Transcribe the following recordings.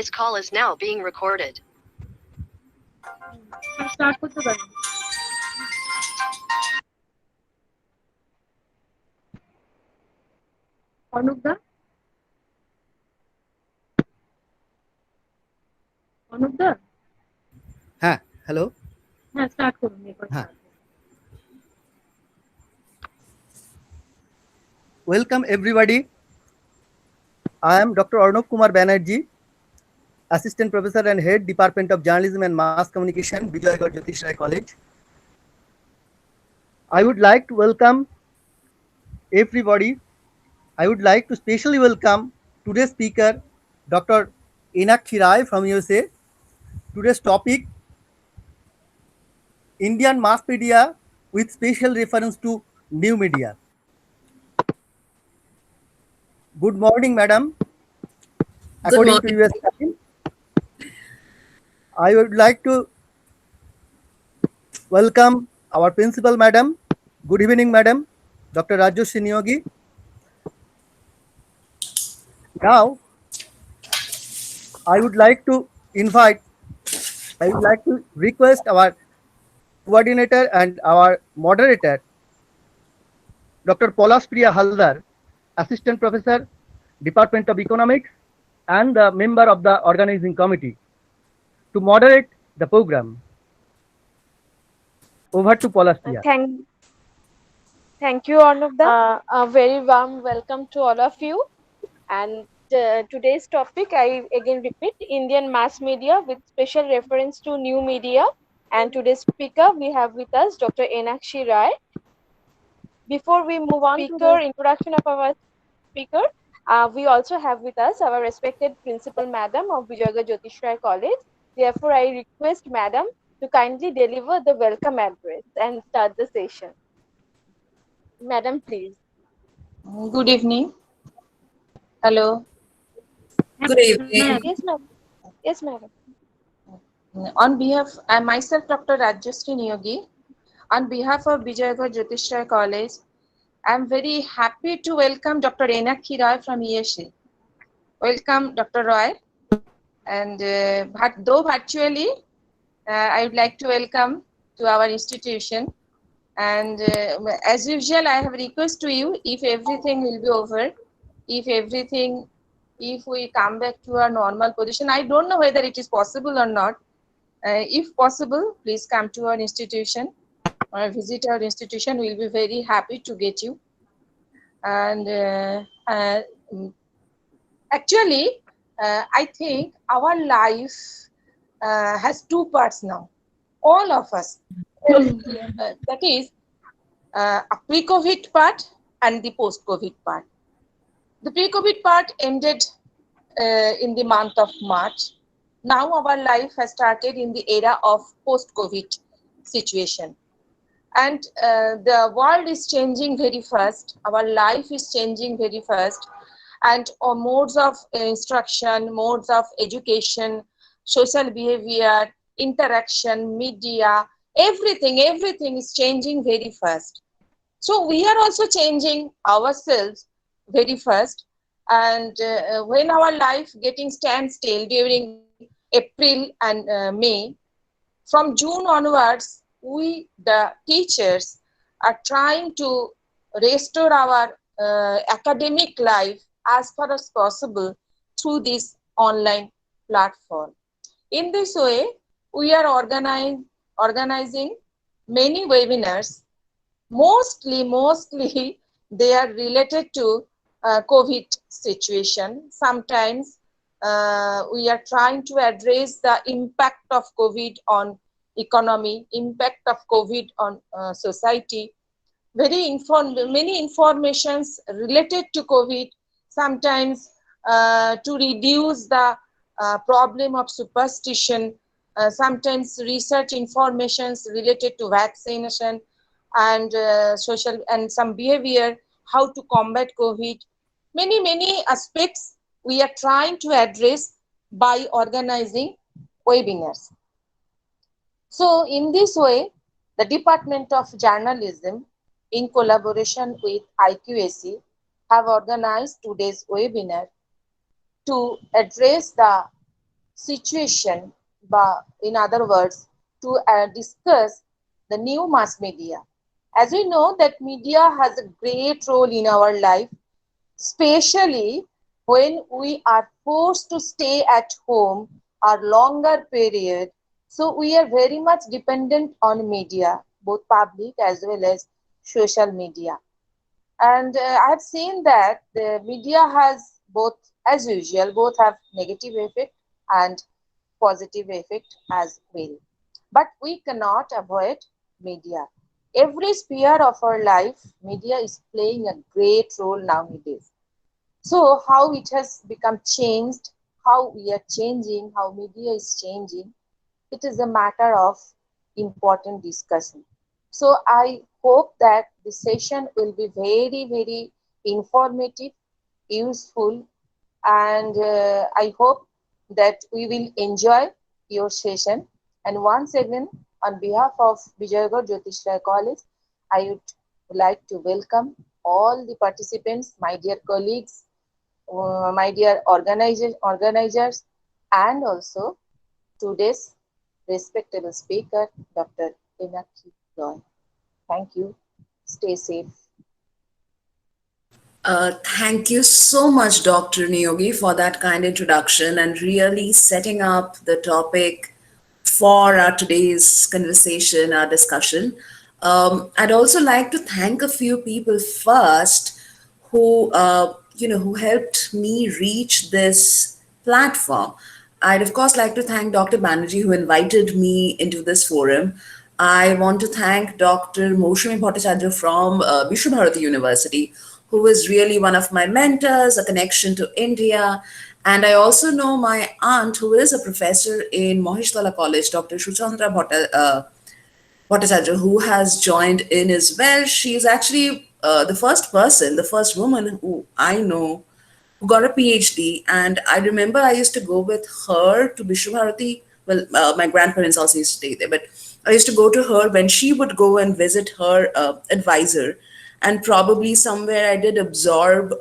This call is now being recorded. Start করতে পারেন। অনুপদা হ্যাঁ, হ্যালো। হ্যাঁ, স্টার্ট করুন। হ্যাঁ। Welcome everybody. I am Dr. Arnab Kumar Banerjee, Assistant Professor and Head Department of Journalism and Mass Communication, Vijaygarh Jyotish College. I would like to welcome everybody. I would like to specially welcome today's speaker, Dr. Enakshi from USA. Today's topic, Indian mass media with special reference to new media. Good morning, madam. According to US time, I would like to welcome our principal, madam. Good evening, madam. Dr. Rajoshi Niyogi. Now, I would like to request our coordinator and our moderator, Dr. Polaspriya Haldar, Assistant Professor, Department of Economics, and the member of the organizing committee, to moderate the program. Over to Polaspriya. Thank you, Arnabda. A very warm welcome to all of you. And today's topic, I again repeat, Indian mass media with special reference to new media. And today's speaker, we have with us Dr. Enakshi. Before we move on to the introduction of our speaker, we also have with us our respected principal, Madam of Vijaygarh Jyotish College. Therefore, I request Madam to kindly deliver the welcome address and start the session. Madam, please. Good evening. Hello. Good evening. Yes, ma'am. Yes, madam. On behalf, I myself, Dr. Rajoshi Niyogi, on behalf of Vijaygarh Jyotish College, I am very happy to welcome Dr. Enakshi from USA. Welcome, Dr. Roy. And though virtually, I would like to welcome to our institution. And as usual, I have a request to you, if everything will be over, if we come back to our normal position, I don't know whether it is possible or not. If possible, please come to our institution or visit our institution. We'll be very happy to get you. And actually, I think our life has two parts now. All of us. That is a pre-COVID part and the post-COVID part. The pre-COVID part ended in the month of March. Now our life has started in the era of post-COVID situation. And the world is changing very fast. Our life is changing very fast. And modes of instruction, modes of education, social behavior, interaction, media, everything is changing very fast. So we are also changing ourselves very fast. And when our life getting standstill during April and May, from June onwards, we, the teachers, are trying to restore our academic life as far as possible through this online platform. In this way, we are organizing many webinars. Mostly they are related to COVID situation. Sometimes we are trying to address the impact of COVID on economy, impact of COVID on society. Many informations related to COVID, sometimes to reduce the problem of superstition, sometimes research informations related to vaccination and social and some behavior, how to combat COVID. Many aspects we are trying to address by organizing webinars. So in this way, the Department of Journalism, in collaboration with IQAC, have organized today's webinar to address the situation, but in other words, to discuss the new mass media. As we know that media has a great role in our life, especially when we are forced to stay at home or longer period. So we are very much dependent on media, both public as well as social media. And I have seen that the media has both, as usual, both have negative effect and positive effect as well. But we cannot avoid media. Every sphere of our life, media is playing a great role nowadays. So how it has become changed, how we are changing, how media is changing, it is a matter of important discussion. So I hope that this session will be very, very informative, useful, and I hope that we will enjoy your session. And once again, on behalf of Vijaygarh Jyotish College, I would like to welcome all the participants, my dear colleagues, my dear organizers, and also today's respectable speaker, Dr. Enakshi. Thank you. Stay safe. Thank you so much, Dr. Niyogi, for that kind introduction and really setting up the topic for our today's conversation, our discussion. I'd also like to thank a few people first who, who helped me reach this platform. I'd of course like to thank Dr. Banerjee who invited me into this forum. I want to thank Dr. Moushami Bhattacharya from Vishwabharati University, who is really one of my mentors, a connection to India. And I also know my aunt, who is a professor in Maheshwala College, Dr. Shuchandra Bhattacharya, who has joined in as well. She is actually the first person, the first woman who I know who got a PhD. And I remember I used to go with her to Vishwabharati. Well, my grandparents also used to stay there, but I used to go to her when she would go and visit her advisor. And probably somewhere I did absorb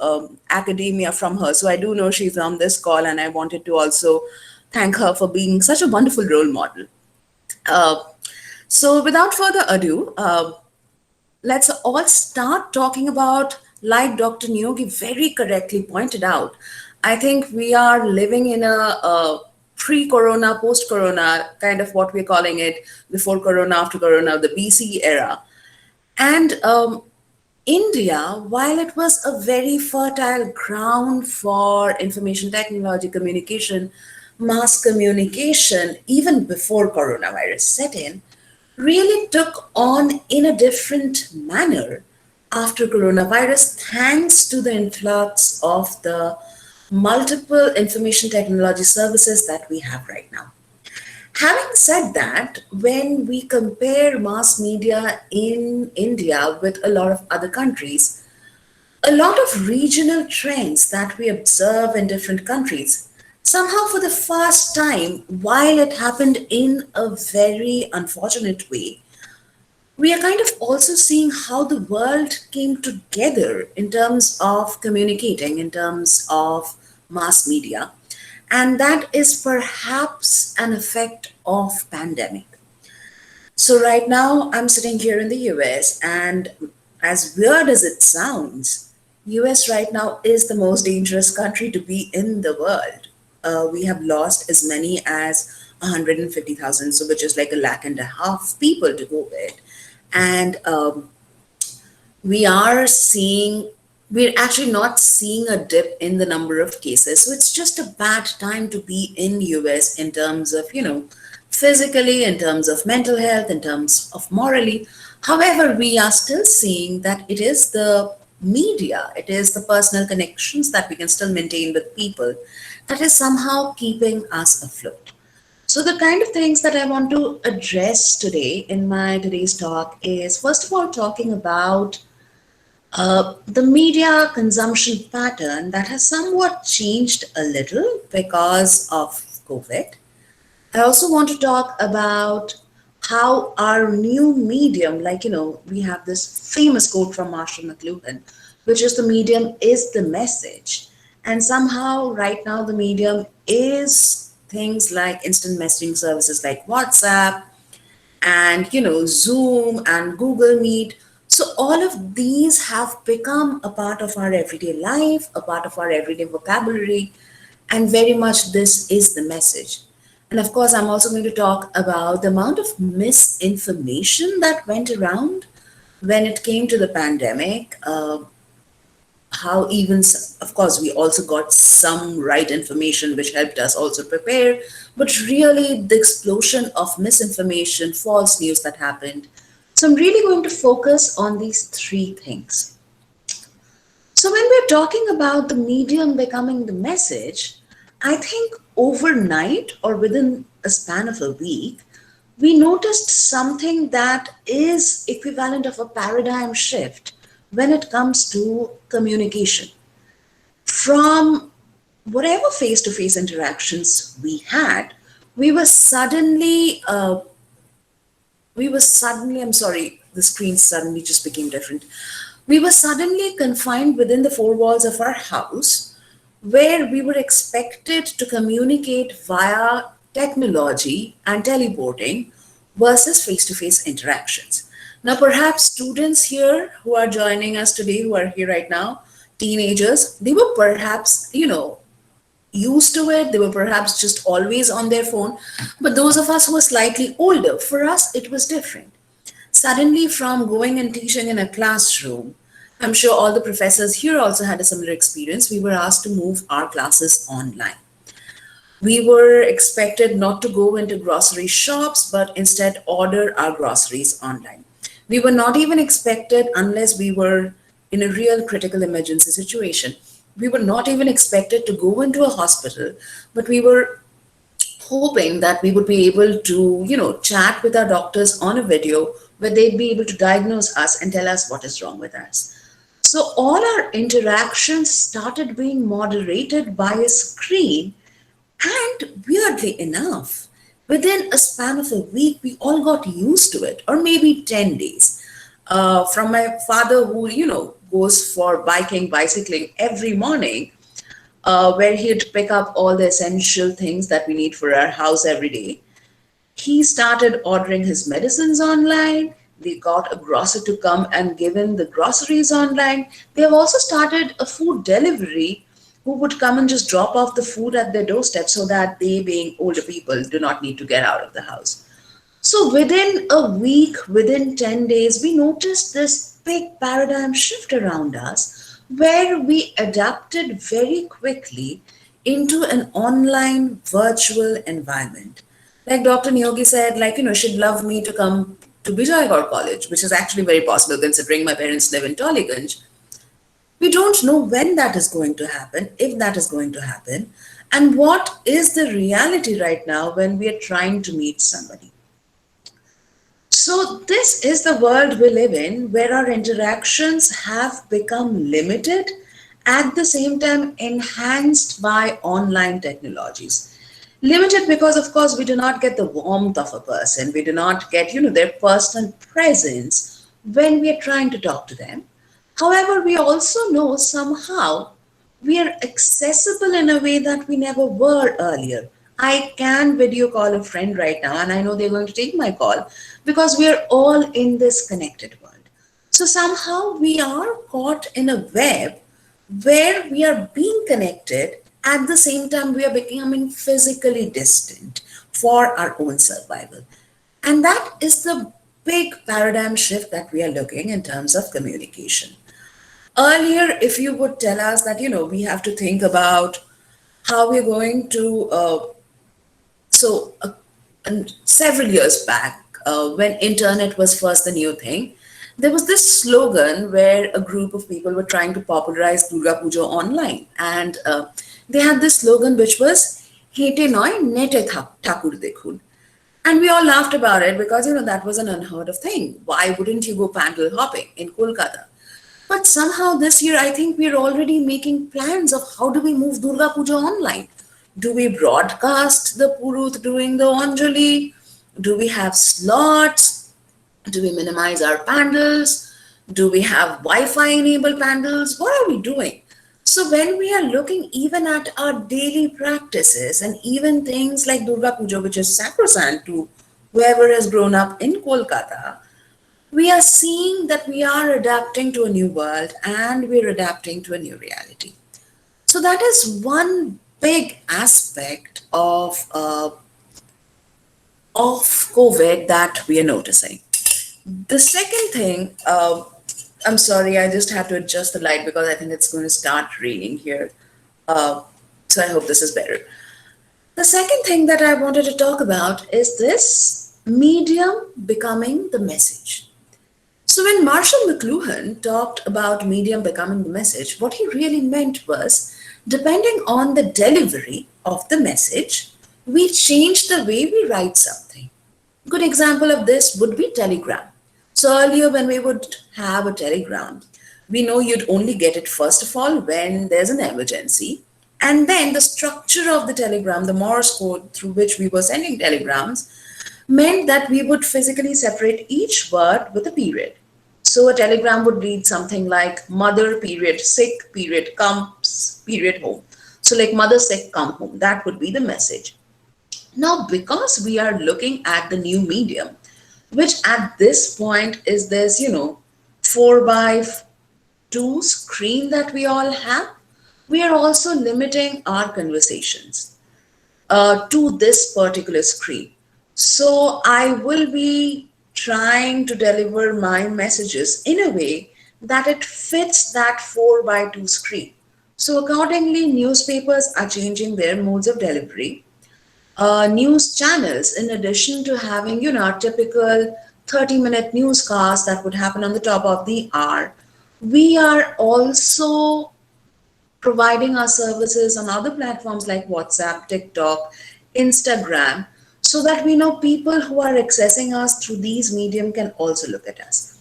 academia from her. So I do know she's on this call, and I wanted to also thank her for being such a wonderful role model. So without further ado, let's all start talking about, like Dr. Niyogi very correctly pointed out, I think we are living in a pre-corona, post-corona, kind of what we're calling it, before corona, after corona, the BC era. And India, while it was a very fertile ground for information technology, communication, mass communication, even before coronavirus set in, really took on in a different manner after coronavirus, thanks to the influx of the multiple information technology services that we have right now. Having said that, when we compare mass media in India with a lot of other countries, a lot of regional trends that we observe in different countries, somehow for the first time, while it happened in a very unfortunate way, we are kind of also seeing how the world came together in terms of communicating, in terms of mass media. And that is perhaps an effect of pandemic. So right now I'm sitting here in the US, and as weird as it sounds, US right now is the most dangerous country to be in the world. We have lost as many as 150,000, so which is like 1.5 lakh people to go with. And we are seeing, we're actually not seeing a dip in the number of cases. So it's just a bad time to be in US in terms of, physically, in terms of mental health, in terms of morally. However, we are still seeing that it is the media, it is the personal connections that we can still maintain with people that is somehow keeping us afloat. So the kind of things that I want to address today in my today's talk is, first of all, talking about the media consumption pattern that has somewhat changed a little because of COVID. I also want to talk about how our new medium, like, we have this famous quote from Marshall McLuhan, which is the medium is the message. And somehow right now the medium is things like instant messaging services like WhatsApp and Zoom and Google Meet. So all of these have become a part of our everyday life, a part of our everyday vocabulary, and very much this is the message. And of course, I'm also going to talk about the amount of misinformation that went around when it came to the pandemic. How even, of course, we also got some right information which helped us also prepare, but really the explosion of misinformation, false news that happened. So I'm really going to focus on these three things. So when we're talking about the medium becoming the message, I think overnight or within a span of a week, we noticed something that is equivalent of a paradigm shift when it comes to communication. From whatever face-to-face interactions we had, we were suddenly, I'm sorry, the screen suddenly just became different. We were suddenly confined within the four walls of our house, where we were expected to communicate via technology and teleporting versus face-to-face interactions. Now, perhaps students here who are joining us today, who are here right now, teenagers, they were perhaps, used to it. They were perhaps just always on their phone. But those of us who were slightly older, for us, it was different. Suddenly, from going and teaching in a classroom, I'm sure all the professors here also had a similar experience. We were asked to move our classes online. We were expected not to go into grocery shops, but instead order our groceries online. We were not even expected, unless we were in a real critical emergency situation, we were not even expected to go into a hospital, but we were hoping that we would be able to, chat with our doctors on a video where they'd be able to diagnose us and tell us what is wrong with us. So all our interactions started being moderated by a screen, and weirdly enough, within a span of a week, we all got used to it, or maybe 10 days. From my father, who, goes for bicycling every morning, where he'd pick up all the essential things that we need for our house every day. He started ordering his medicines online. They got a grocer to come and give in the groceries online. They have also started a food delivery who would come and just drop off the food at their doorstep so that they, being older people, do not need to get out of the house. So within a week, within 10 days, we noticed this big paradigm shift around us where we adapted very quickly into an online virtual environment. Like Dr. Niyogi said, she'd love me to come to Vijaygarh College, which is actually very possible considering my parents live in Tollygunj. We don't know when that is going to happen, if that is going to happen, and what is the reality right now when we are trying to meet somebody. So this is the world we live in, where our interactions have become limited, at the same time enhanced by online technologies. Limited because, of course, we do not get the warmth of a person. We do not get, their personal presence when we are trying to talk to them. However, we also know somehow we are accessible in a way that we never were earlier. I can video call a friend right now, and I know they're going to take my call because we are all in this connected world. So somehow we are caught in a web where we are being connected, at the same time we are becoming physically distant for our own survival. And that is the big paradigm shift that we are looking in terms of communication. Earlier, if you would tell us that, we have to think about how we're going to, and several years back, when internet was first the new thing, there was this slogan where a group of people were trying to popularize Durga Puja online. And they had this slogan which was, Hete noy nete thakur dekhun. And we all laughed about it because, that was an unheard of thing. Why wouldn't you go pandal hopping in Kolkata? But somehow this year, I think we're already making plans of how do we move Durga Puja online. Do we broadcast the Puruth doing the Anjali? Do we have slots? Do we minimize our pandals? Do we have Wi-Fi enabled pandals? What are we doing? So when we are looking even at our daily practices and even things like Durga Puja, which is sacrosanct to whoever has grown up in Kolkata, we are seeing that we are adapting to a new world and we're adapting to a new reality. So that is one big aspect of COVID that we are noticing. The second thing, I'm sorry, I just had to adjust the light because I think it's going to start raining here. So I hope this is better. The second thing that I wanted to talk about is this medium becoming the message. So when Marshall McLuhan talked about medium becoming the message, what he really meant was depending on the delivery of the message, we change the way we write something. Good example of this would be telegram. So earlier when we would have a telegram, we know you'd only get it first of all when there's an emergency. And then the structure of the telegram, the Morse code through which we were sending telegrams, meant that we would physically separate each word with a period. So a telegram would read something like mother period sick period comes period home. So like mother sick come home, that would be the message. Now, because we are looking at the new medium, which at this point is this, 4x2 screen that we all have, we are also limiting our conversations to this particular screen. So I will be trying to deliver my messages in a way that it fits that 4x2 screen. So accordingly, newspapers are changing their modes of delivery. News channels, in addition to having, a typical 30-minute newscast that would happen on the top of the hour, we are also providing our services on other platforms like WhatsApp, TikTok, Instagram, so that we know people who are accessing us through these medium can also look at us.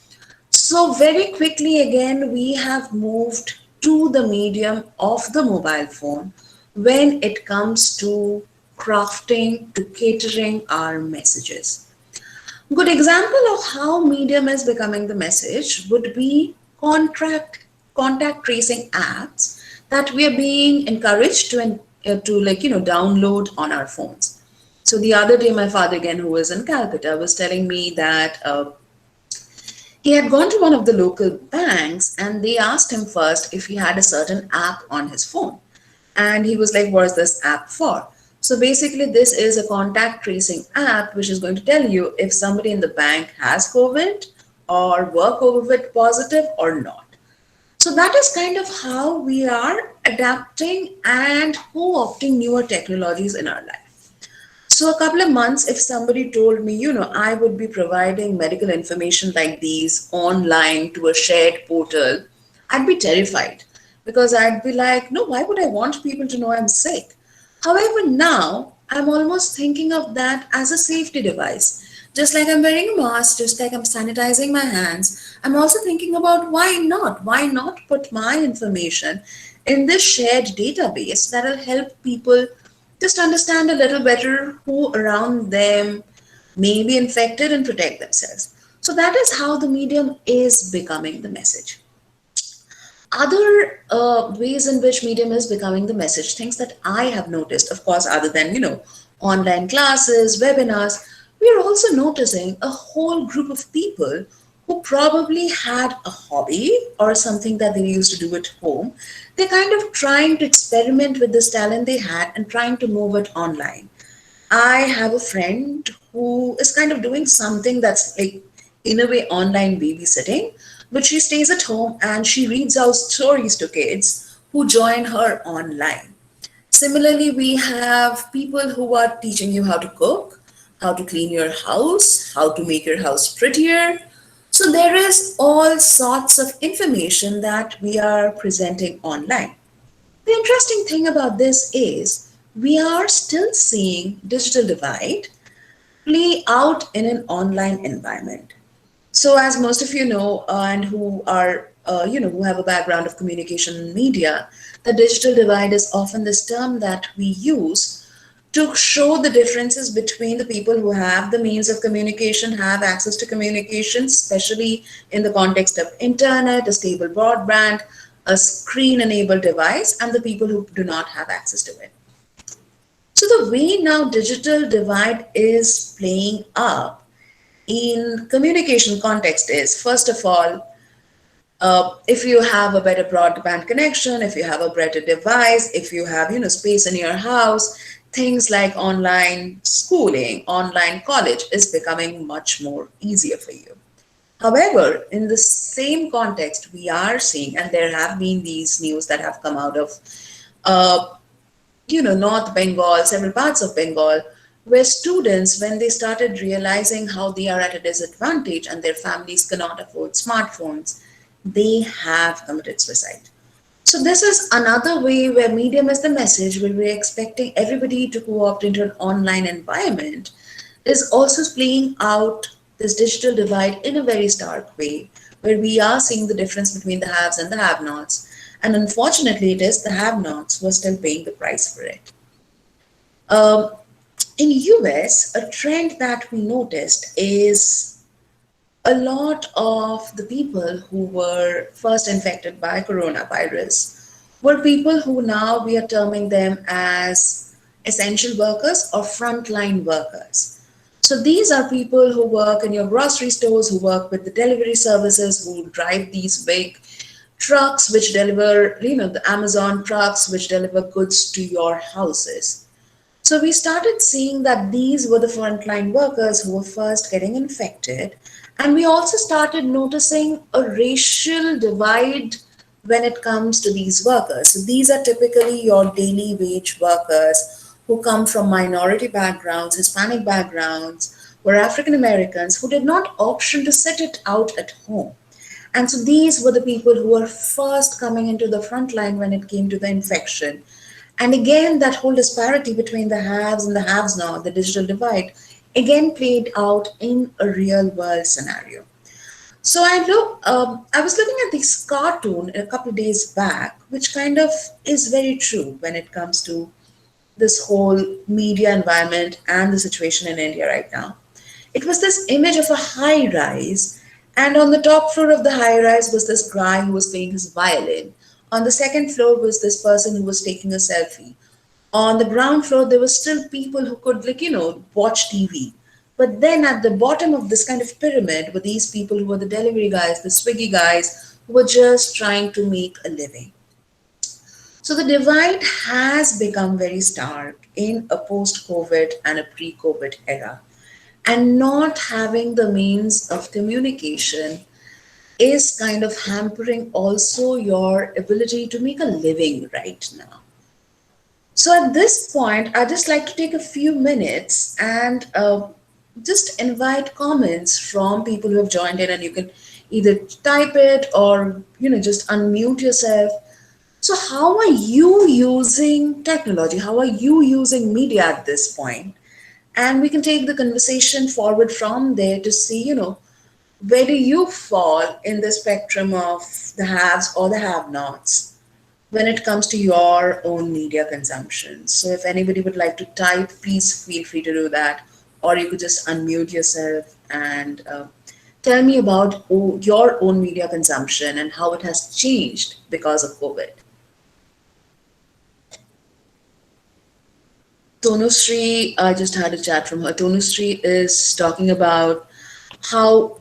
So very quickly again, we have moved to the medium of the mobile phone when it comes to crafting, to catering our messages. Good example of how medium is becoming the message would be contact tracing apps that we are being encouraged to download on our phones. So the other day, my father again, who was in Calcutta, was telling me that he had gone to one of the local banks and they asked him first if he had a certain app on his phone. And he was like, what is this app for? So basically, this is a contact tracing app which is going to tell you if somebody in the bank has COVID or were COVID positive or not. So that is kind of how we are adapting and co-opting newer technologies in our life. So a couple of months, if somebody told me, I would be providing medical information like these online to a shared portal, I'd be terrified because I'd be like, no, why would I want people to know I'm sick? However, now I'm almost thinking of that as a safety device. Just like I'm wearing a mask, just like I'm sanitizing my hands, I'm also thinking about why not? Why not put my information in this shared database that will help people just understand a little better who around them may be infected and protect themselves. So that is how the medium is becoming the message. Other ways in which medium is becoming the message, things that I have noticed, of course, other than, online classes, webinars, we are also noticing a whole group of people who probably had a hobby or something that they used to do at home. They're kind of trying to experiment with this talent they had and trying to move it online. I have a friend who is kind of doing something that's like, in a way, online babysitting, but she stays at home and she reads out stories to kids who join her online. Similarly, we have people who are teaching you how to cook, how to clean your house, how to make your house prettier. So there is all sorts of information that we are presenting online. The interesting thing about this is we are still seeing digital divide play out in an online environment. So as most of you know, and who are, who have a background of communication and media, the digital divide is often this term that we use to show the differences between the people who have the means of communication, have access to communication, especially in the context of internet, a stable broadband, a screen-enabled device, and the people who do not have access to it. So the way now digital divide is playing up in communication context is, first of all, if you have a better broadband connection, if you have a better device, if you have space in your house, things like online schooling, online college is becoming much more easier for you. However, in the same context, we are seeing, and there have been these news that have come out of, North Bengal, several parts of Bengal, where students, when they started realizing how they are at a disadvantage and their families cannot afford smartphones, they have committed suicide. So this is another way where medium is the message, where we're expecting everybody to co-opt into an online environment, is also playing out this digital divide in a very stark way, where we are seeing the difference between the haves and the have-nots. And unfortunately, it is the have-nots who are still paying the price for it. In US, a trend that we noticed is a lot of the people who were first infected by coronavirus were people who now we are terming them as essential workers or frontline workers. So these are people who work in your grocery stores, who work with the delivery services, who drive these big trucks which deliver, the Amazon trucks which deliver goods to your houses. So we started seeing that these were the frontline workers who were first getting infected. And we also started noticing a racial divide when it comes to these workers. So these are typically your daily wage workers who come from minority backgrounds, Hispanic backgrounds, were African Americans who did not option to sit it out at home. And so these were the people who were first coming into the front line when it came to the infection. And again, that whole disparity between the haves and the haves now, the digital divide, again played out in a real world scenario. So I was looking at this cartoon a couple of days back, which kind of is very true when it comes to this whole media environment and the situation in India right now. It was this image of a high rise, and on the top floor of the high rise was this guy who was playing his violin. On the second floor was this person who was taking a selfie. On the ground floor, there were still people who could, watch TV. But then at the bottom of this kind of pyramid were these people who were the delivery guys, the Swiggy guys, who were just trying to make a living. So the divide has become very stark in a post-COVID and a pre-COVID era. And not having the means of communication is kind of hampering also your ability to make a living right now. So at this point, I'd just like to take a few minutes and just invite comments from people who have joined in, and you can either type it or just unmute yourself. So how are you using technology? How are you using media at this point? And we can take the conversation forward from there to see, where do you fall in the spectrum of the haves or the have-nots when it comes to your own media consumption? So if anybody would like to type, please feel free to do that. Or you could just unmute yourself and tell me about your own media consumption and how it has changed because of COVID. Tonusri, I just had a chat from her. Tonusri is talking about how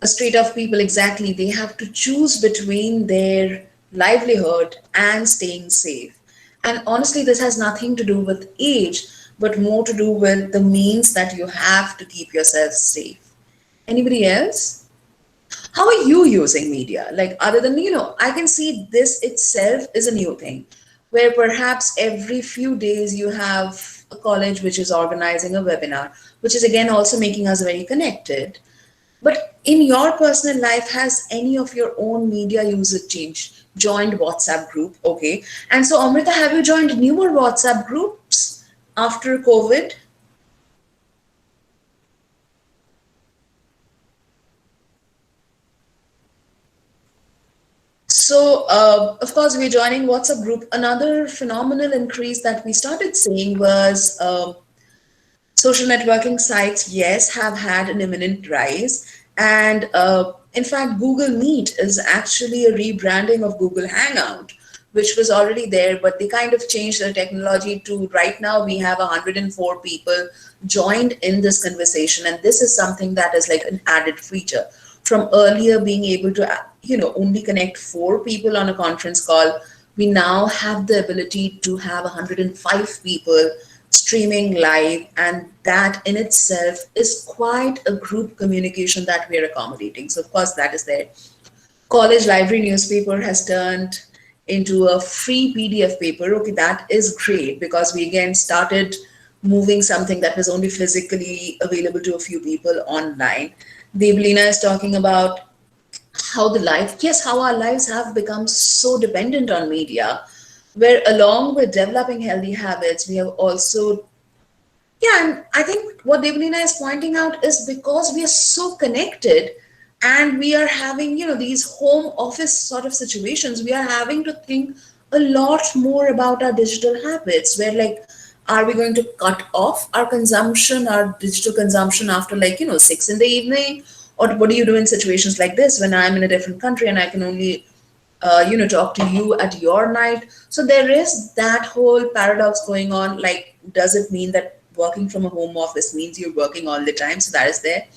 a street of people, exactly, they have to choose between their livelihood and staying safe. And honestly, this has nothing to do with age, but more to do with the means that you have to keep yourself safe. Anybody else? How are you using media? Like, other than, I can see this itself is a new thing, where perhaps every few days you have a college which is organizing a webinar, which is again also making us very connected. But in your personal life, has any of your own media usage changed? Joined WhatsApp group, okay. And so Amrita, have you joined newer WhatsApp groups after COVID? So, of course, we're joining WhatsApp group. Another phenomenal increase that we started seeing was social networking sites, yes, have had an imminent rise. And In fact, Google Meet is actually a rebranding of Google Hangout, which was already there, but they kind of changed their technology to right now we have 104 people joined in this conversation. And this is something that is like an added feature. From earlier being able to, only connect 4 people on a conference call, we now have the ability to have 105 people streaming live, and that in itself is quite a group communication that we are accommodating. So of course that is there. College library newspaper has turned into a free PDF paper. Okay, that is great because we again started moving something that was only physically available to a few people online. Deblina is talking about how our lives have become so dependent on media, where along with developing healthy habits, we have also, and I think what Deblina is pointing out is because we are so connected and we are having, these home office sort of situations, we are having to think a lot more about our digital habits, where like, are we going to cut off our consumption, our digital consumption after 6 in the evening? Or what do you do in situations like this when I'm in a different country and I can only talk to you at your night? So there is that whole paradox going on. Like, does it mean that working from a home office means you're working all the time? So that is there.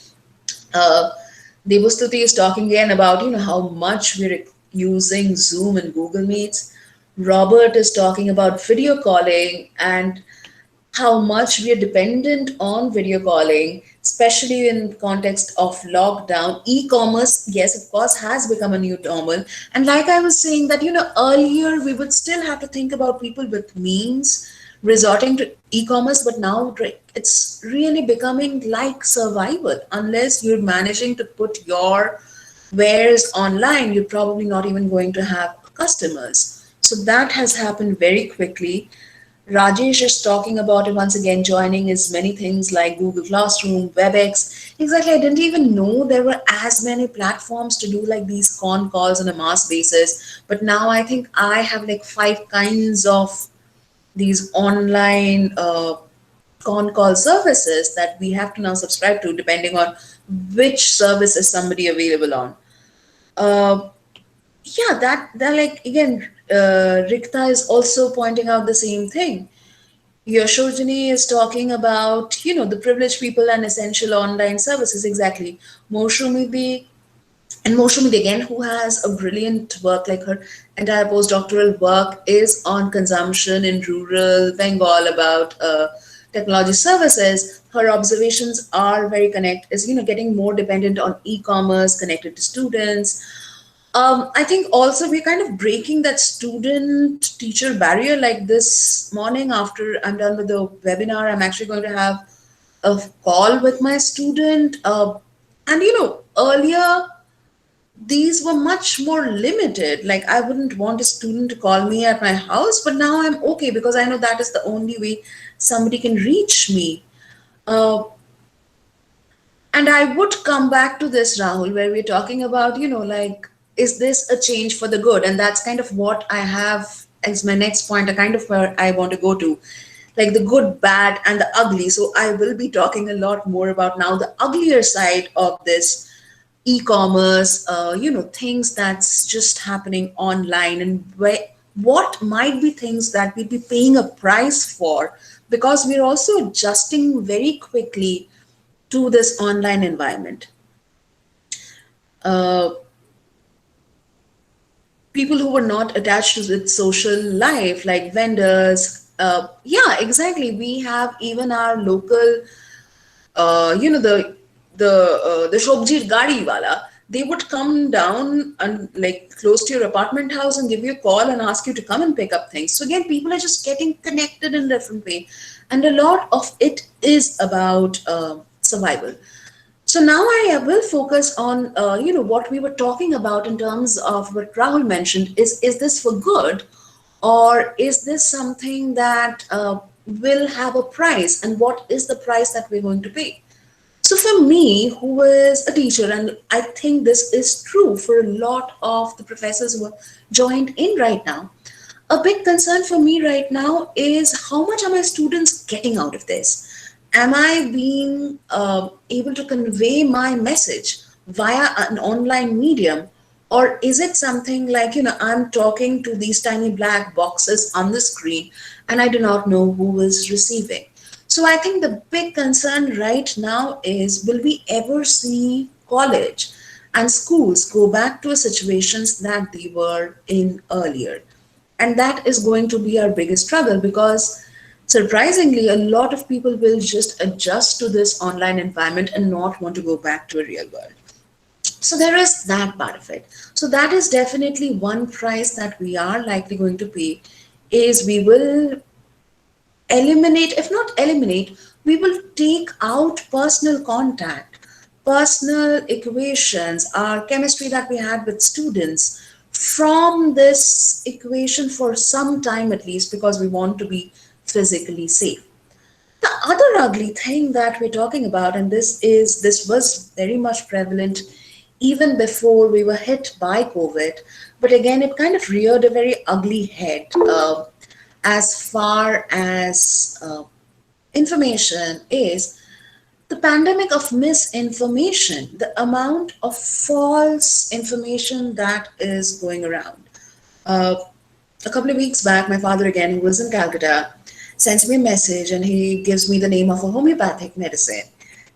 Devastuti is talking again about how much we're using Zoom and Google Meets. Robert is talking about video calling and how much we are dependent on video calling, especially in context of lockdown. E-commerce, yes, of course, has become a new normal. And like I was saying that, earlier we would still have to think about people with means resorting to e-commerce, but now it's really becoming like survival. Unless you're managing to put your wares online, you're probably not even going to have customers. So that has happened very quickly. Rajesh is talking about it once again, joining is many things like Google Classroom, WebEx. Exactly, I didn't even know there were as many platforms to do like these con calls on a mass basis. But now I think I have like 5 kinds of these online con call services that we have to now subscribe to depending on which service is somebody available on. That like again, Rikta is also pointing out the same thing. Yashojini is talking about, the privileged people and essential online services. Exactly. Moshumidi, and Moshumidi again, who has a brilliant work, like her entire postdoctoral work is on consumption in rural Bengal about technology services. Her observations are very is, getting more dependent on e-commerce connected to students. I think also we're kind of breaking that student teacher barrier. Like this morning, after I'm done with the webinar, I'm actually going to have a call with my student. And earlier, these were much more limited. Like I wouldn't want a student to call me at my house, but now I'm okay because I know that is the only way somebody can reach me. And I would come back to this, Rahul, where we're talking about, like, is this a change for the good? And that's kind of what I have as my next point, a kind of where I want to go to, like the good, bad, and the ugly. So I will be talking a lot more about now the uglier side of this e-commerce, things that's just happening online, and what might be things that we'd be paying a price for, because we're also adjusting very quickly to this online environment. People who were not attached to its social life, like vendors. Exactly. We have even our local, the Shobjir Gadi wala. They would come down and like close to your apartment house and give you a call and ask you to come and pick up things. So again, people are just getting connected in a different way, and a lot of it is about survival. So now I will focus on, what we were talking about in terms of what Rahul mentioned. Is this for good, or is this something that will have a price, and what is the price that we're going to pay? So for me, who is a teacher, and I think this is true for a lot of the professors who are joined in right now, a big concern for me right now is how much are my students getting out of this? Am I being able to convey my message? via an online medium, or is it something like, I'm talking to these tiny black boxes on the screen and I do not know who is receiving? So I think the big concern right now is, will we ever see college and schools go back to situations that they were in earlier? And that is going to be our biggest struggle, because surprisingly, a lot of people will just adjust to this online environment and not want to go back to a real world. So there is that part of it. So that is definitely one price that we are likely going to pay, is we will eliminate, if not eliminate, we will take out personal contact, personal equations, our chemistry that we had with students from this equation for some time at least, because we want to be physically safe. The other ugly thing that we're talking about, and this was very much prevalent even before we were hit by COVID, but again, it kind of reared a very ugly head as far as information is the pandemic of misinformation, the amount of false information that is going around. Uh, a couple of weeks back, my father, again, who was in Calcutta, sends me a message and he gives me the name of a homeopathic medicine.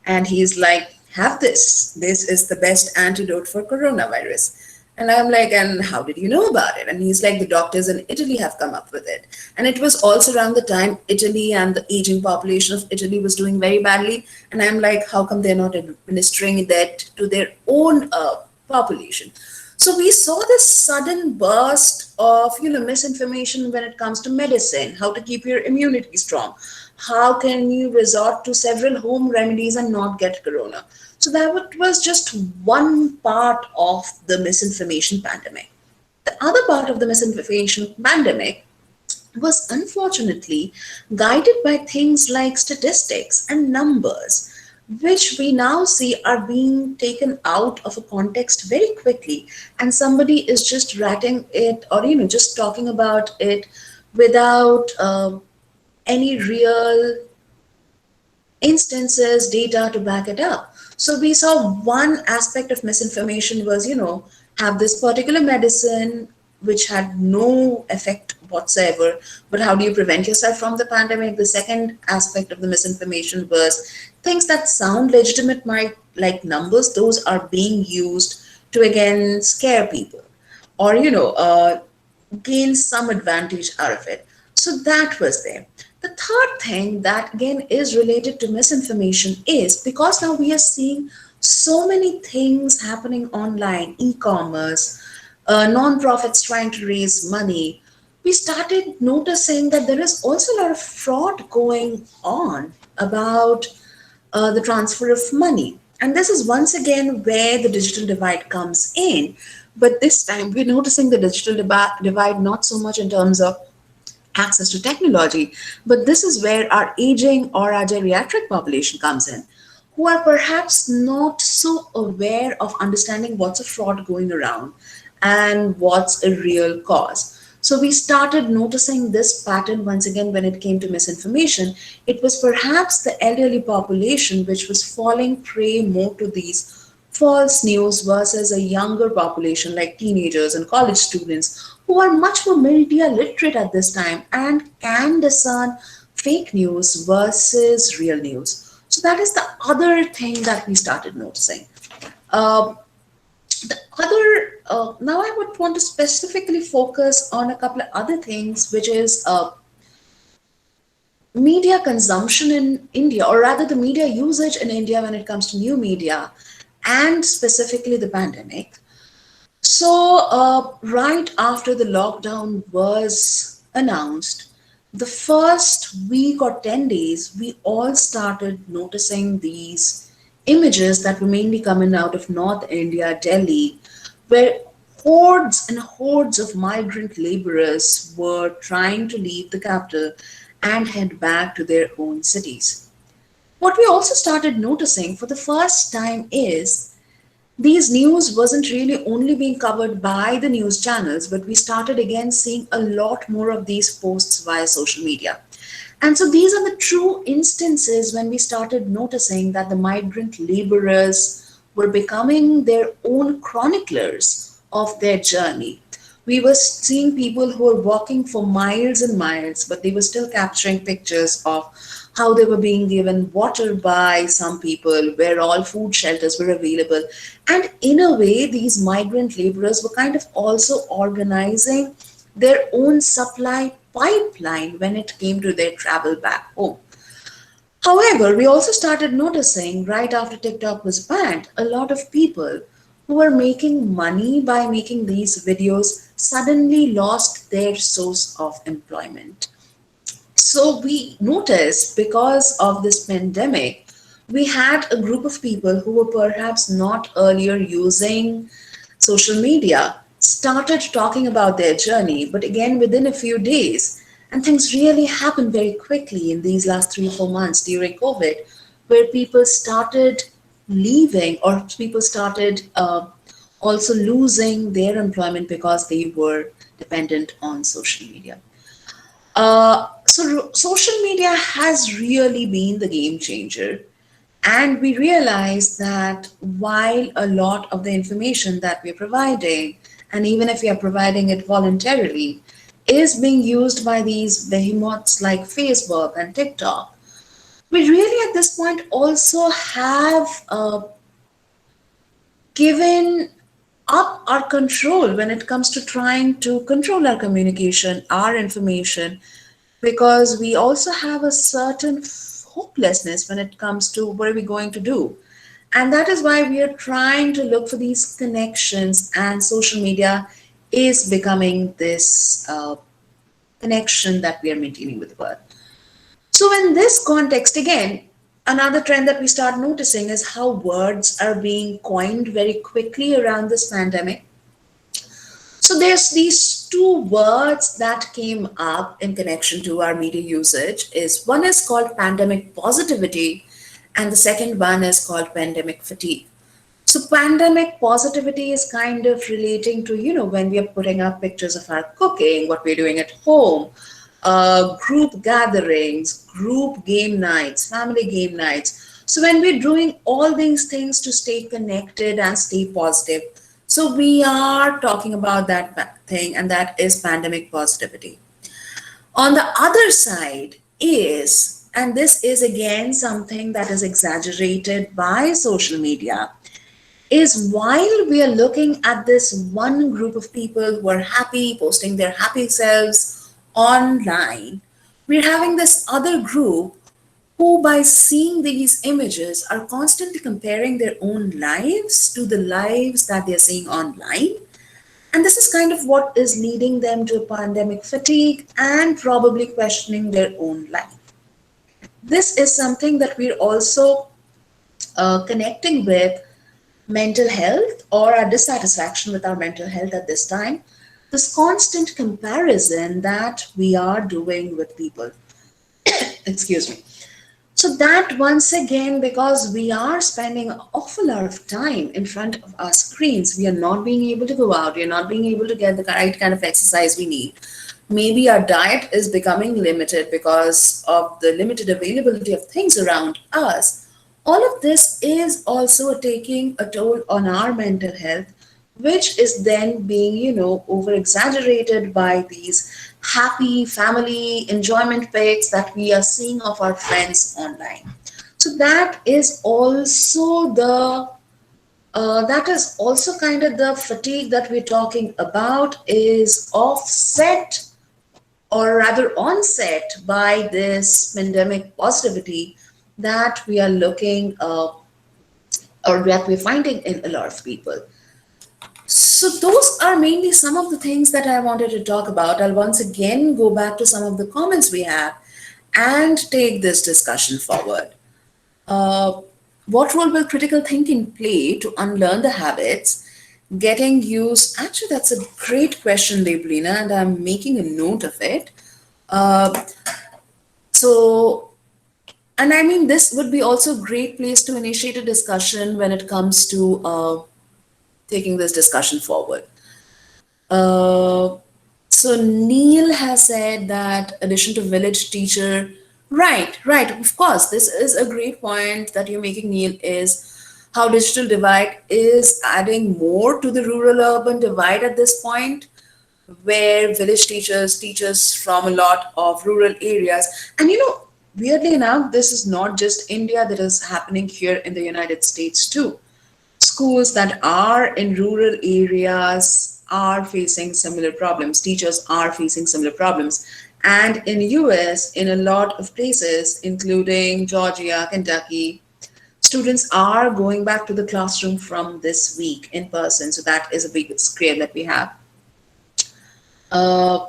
And he's like, have this. This is the best antidote for coronavirus. And I'm like, and how did you know about it? And he's like, the doctors in Italy have come up with it. And it was also around the time Italy and the aging population of Italy was doing very badly. And I'm like, how come they're not administering that to their own population? So we saw this sudden burst of, misinformation when it comes to medicine, how to keep your immunity strong. How can you resort to several home remedies and not get corona? So that was just one part of the misinformation pandemic. The other part of the misinformation pandemic was unfortunately guided by things like statistics and numbers, which we now see are being taken out of a context very quickly, and somebody is just writing it, or just talking about it without any real instances, data to back it up. So we saw one aspect of misinformation was, have this particular medicine which had no effect whatsoever, but how do you prevent yourself from the pandemic? The second aspect of the misinformation was things that sound legitimate, might like numbers, those are being used to again scare people, or gain some advantage out of it. So that was there. The third thing that again is related to misinformation is, because now we are seeing so many things happening online, e-commerce, non-profits trying to raise money, we started noticing that there is also a lot of fraud going on about the transfer of money. And this is once again where the digital divide comes in. But this time we're noticing the digital divide not so much in terms of access to technology, but this is where our aging or our geriatric population comes in, who are perhaps not so aware of understanding what's a fraud going around and what's a real cause. So we started noticing this pattern once again when it came to misinformation. It was perhaps the elderly population which was falling prey more to these false news versus a younger population like teenagers and college students who are much more media literate at this time and can discern fake news versus real news. So that is the other thing that we started noticing. The other, now I would want to specifically focus on a couple of other things, which is media consumption in India, or rather the media usage in India when it comes to new media, and specifically the pandemic. So, right after the lockdown was announced, the first week or 10 days, we all started noticing these images that were mainly coming out of North India, Delhi, where hordes and hordes of migrant laborers were trying to leave the capital and head back to their own cities. What we also started noticing for the first time is these news wasn't really only being covered by the news channels, but we started again seeing a lot more of these posts via social media. And so these are the true instances when we started noticing that the migrant laborers were becoming their own chroniclers of their journey. We were seeing people who were walking for miles and miles, but they were still capturing pictures of how they were being given water by some people, where all food shelters were available. And in a way, these migrant laborers were kind of also organizing their own supply pipeline when it came to their travel back home. However, we also started noticing right after TikTok was banned, a lot of people who were making money by making these videos suddenly lost their source of employment. So we noticed because of this pandemic, we had a group of people who were perhaps not earlier using social media started talking about their journey, but again within a few days. And things really happened very quickly in these last 3 or 4 months during COVID, where people started leaving or people started also losing their employment because they were dependent on social media. So social media has really been the game changer. And we realize that while a lot of the information that we're providing, and even if we are providing it voluntarily, is being used by these behemoths like Facebook and TikTok, we really at this point also have given up our control when it comes to trying to control our communication, our information, because we also have a certain hopelessness when it comes to what are we going to do. And that is why we are trying to look for these connections, and social media is becoming this connection that we are maintaining with the world. So, in this context, again, another trend that we start noticing is how words are being coined very quickly around this pandemic. So there's these two words that came up in connection to our media usage. Is one is called pandemic positivity, and the second one is called pandemic fatigue. So pandemic positivity is kind of relating to, when we are putting up pictures of our cooking, what we're doing at home, group gatherings, group game nights, family game nights. So when we're doing all these things to stay connected and stay positive, so we are talking about that thing, and that is pandemic positivity. On the other side is, and this is again something that is exaggerated by social media, is while we are looking at this one group of people who are happy, posting their happy selves online, we're having this other group who, by seeing these images, are constantly comparing their own lives to the lives that they're seeing online. And this is kind of what is leading them to pandemic fatigue and probably questioning their own life. This is something that we're also connecting with mental health or our dissatisfaction with our mental health at this time. This constant comparison that we are doing with people. Excuse me. So that once again, because we are spending an awful lot of time in front of our screens, we are not being able to go out, we are not being able to get the right kind of exercise we need. Maybe our diet is becoming limited because of the limited availability of things around us. All of this is also taking a toll on our mental health, which is then being, over exaggerated by these happy family enjoyment pics that we are seeing of our friends online. So that is also kind of the fatigue that we're talking about, is offset or rather onset by this pandemic positivity that we are looking or that we're finding in a lot of people. So those are mainly some of the things that I wanted to talk about. I'll once again go back to some of the comments we have and take this discussion forward. What role will critical thinking play to unlearn the habits getting used? Actually, that's a great question, Deblina, and I'm making a note of it. And I mean, this would be also a great place to initiate a discussion when it comes to taking this discussion forward. So Neil has said that addition to village teacher, right, of course, this is a great point that you're making, Neil, is how digital divide is adding more to the rural-urban divide at this point, where village teachers teach us from a lot of rural areas. And weirdly enough, this is not just India, that is happening here in the United States too. Schools that are in rural areas are facing similar problems. Teachers are facing similar problems. And in US, in a lot of places, including Georgia, Kentucky, students are going back to the classroom from this week in person. So that is a big scare that we have. Uh,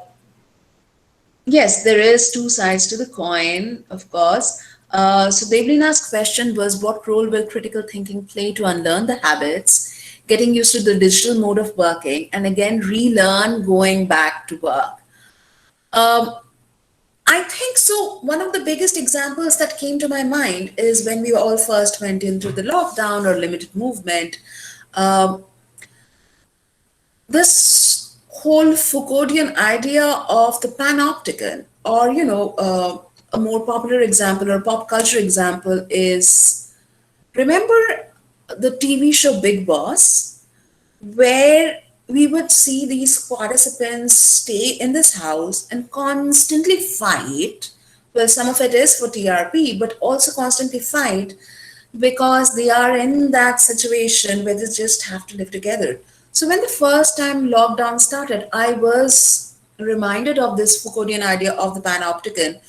yes, there is two sides to the coin, of course. So Devlina's question was, what role will critical thinking play to unlearn the habits, getting used to the digital mode of working, and again relearn going back to work? Um, I think so. One of the biggest examples that came to my mind is when we all first went into the lockdown or limited movement. Um, this whole Foucauldian idea of the Panopticon, or a more popular example or pop culture example is, remember the TV show Big Boss, where we would see these participants stay in this house and constantly fight. Well, some of it is for TRP, but also constantly fight because they are in that situation where they just have to live together. So when the first time lockdown started, I was reminded of this Foucauldian idea of the panopticon,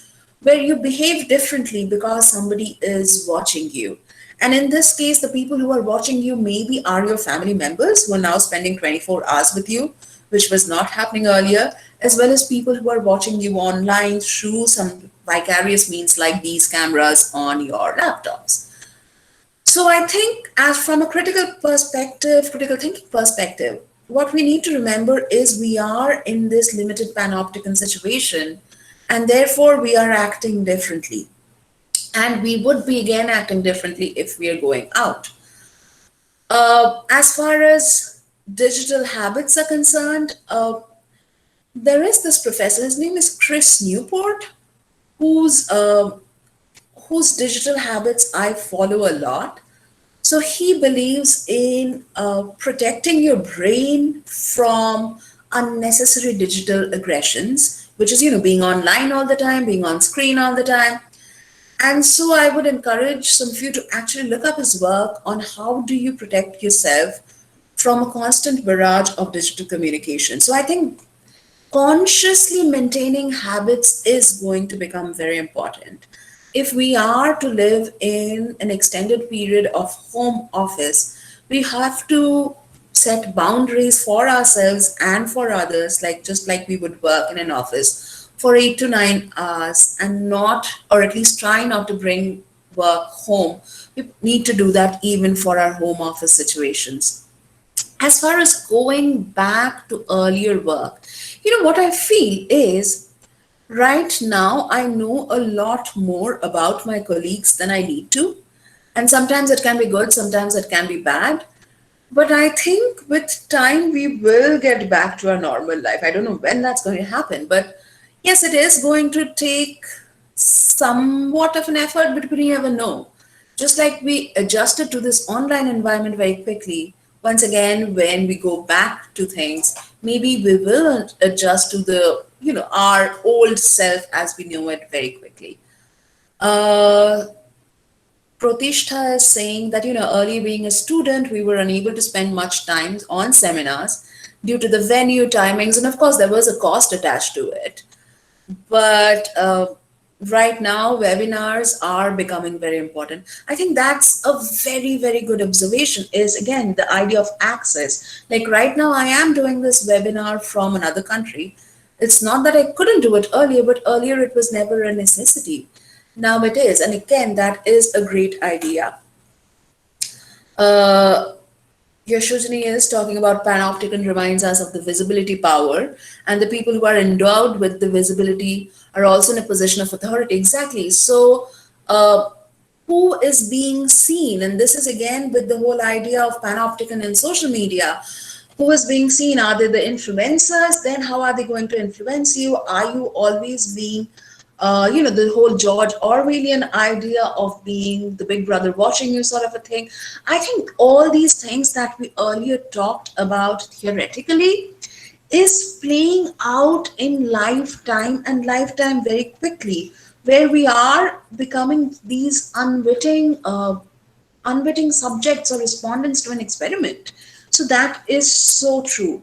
where you behave differently because somebody is watching you. And in this case, the people who are watching you maybe are your family members who are now spending 24 hours with you, which was not happening earlier, as well as people who are watching you online through some vicarious means like these cameras on your laptops. So I think, as from a critical thinking perspective, what we need to remember is we are in this limited panopticon situation, and therefore we are acting differently. And we would be again acting differently if we are going out. As far as digital habits are concerned, there is this professor, his name is Chris Newport, whose digital habits I follow a lot. So he believes in protecting your brain from unnecessary digital aggressions, which is, being online all the time, being on screen all the time. And so I would encourage some of you to actually look up his work on how do you protect yourself from a constant barrage of digital communication. So I think consciously maintaining habits is going to become very important. If we are to live in an extended period of home office, we have to set boundaries for ourselves and for others, just like we would work in an office for 8 to 9 hours, and not, or at least try not to bring work home. We need to do that even for our home office situations. As far as going back to earlier work, what I feel is, right now I know a lot more about my colleagues than I need to. And sometimes it can be good, sometimes it can be bad. But I think with time we will get back to our normal life. I don't know when that's going to happen, but yes, it is going to take somewhat of an effort, but we never know. Just like we adjusted to this online environment very quickly, once again, when we go back to things, maybe we will adjust to the, our old self as we know it very quickly. Pratishtha is saying that, early being a student, we were unable to spend much time on seminars due to the venue timings. And of course, there was a cost attached to it. But right now, webinars are becoming very important. I think that's a very, very good observation, is again, the idea of access. Like right now, I am doing this webinar from another country. It's not that I couldn't do it earlier, but earlier it was never a necessity. Now it is. And again, that is a great idea. Yashojini is talking about panopticon reminds us of the visibility power, and the people who are endowed with the visibility are also in a position of authority. Exactly. So who is being seen? And this is again with the whole idea of panopticon in social media. Who is being seen? Are they the influencers? Then how are they going to influence you? Are you always being the whole George Orwellian idea of being the big brother watching you sort of a thing. I think all these things that we earlier talked about theoretically is playing out in lifetime and lifetime very quickly, where we are becoming these unwitting subjects or respondents to an experiment. So that is so true.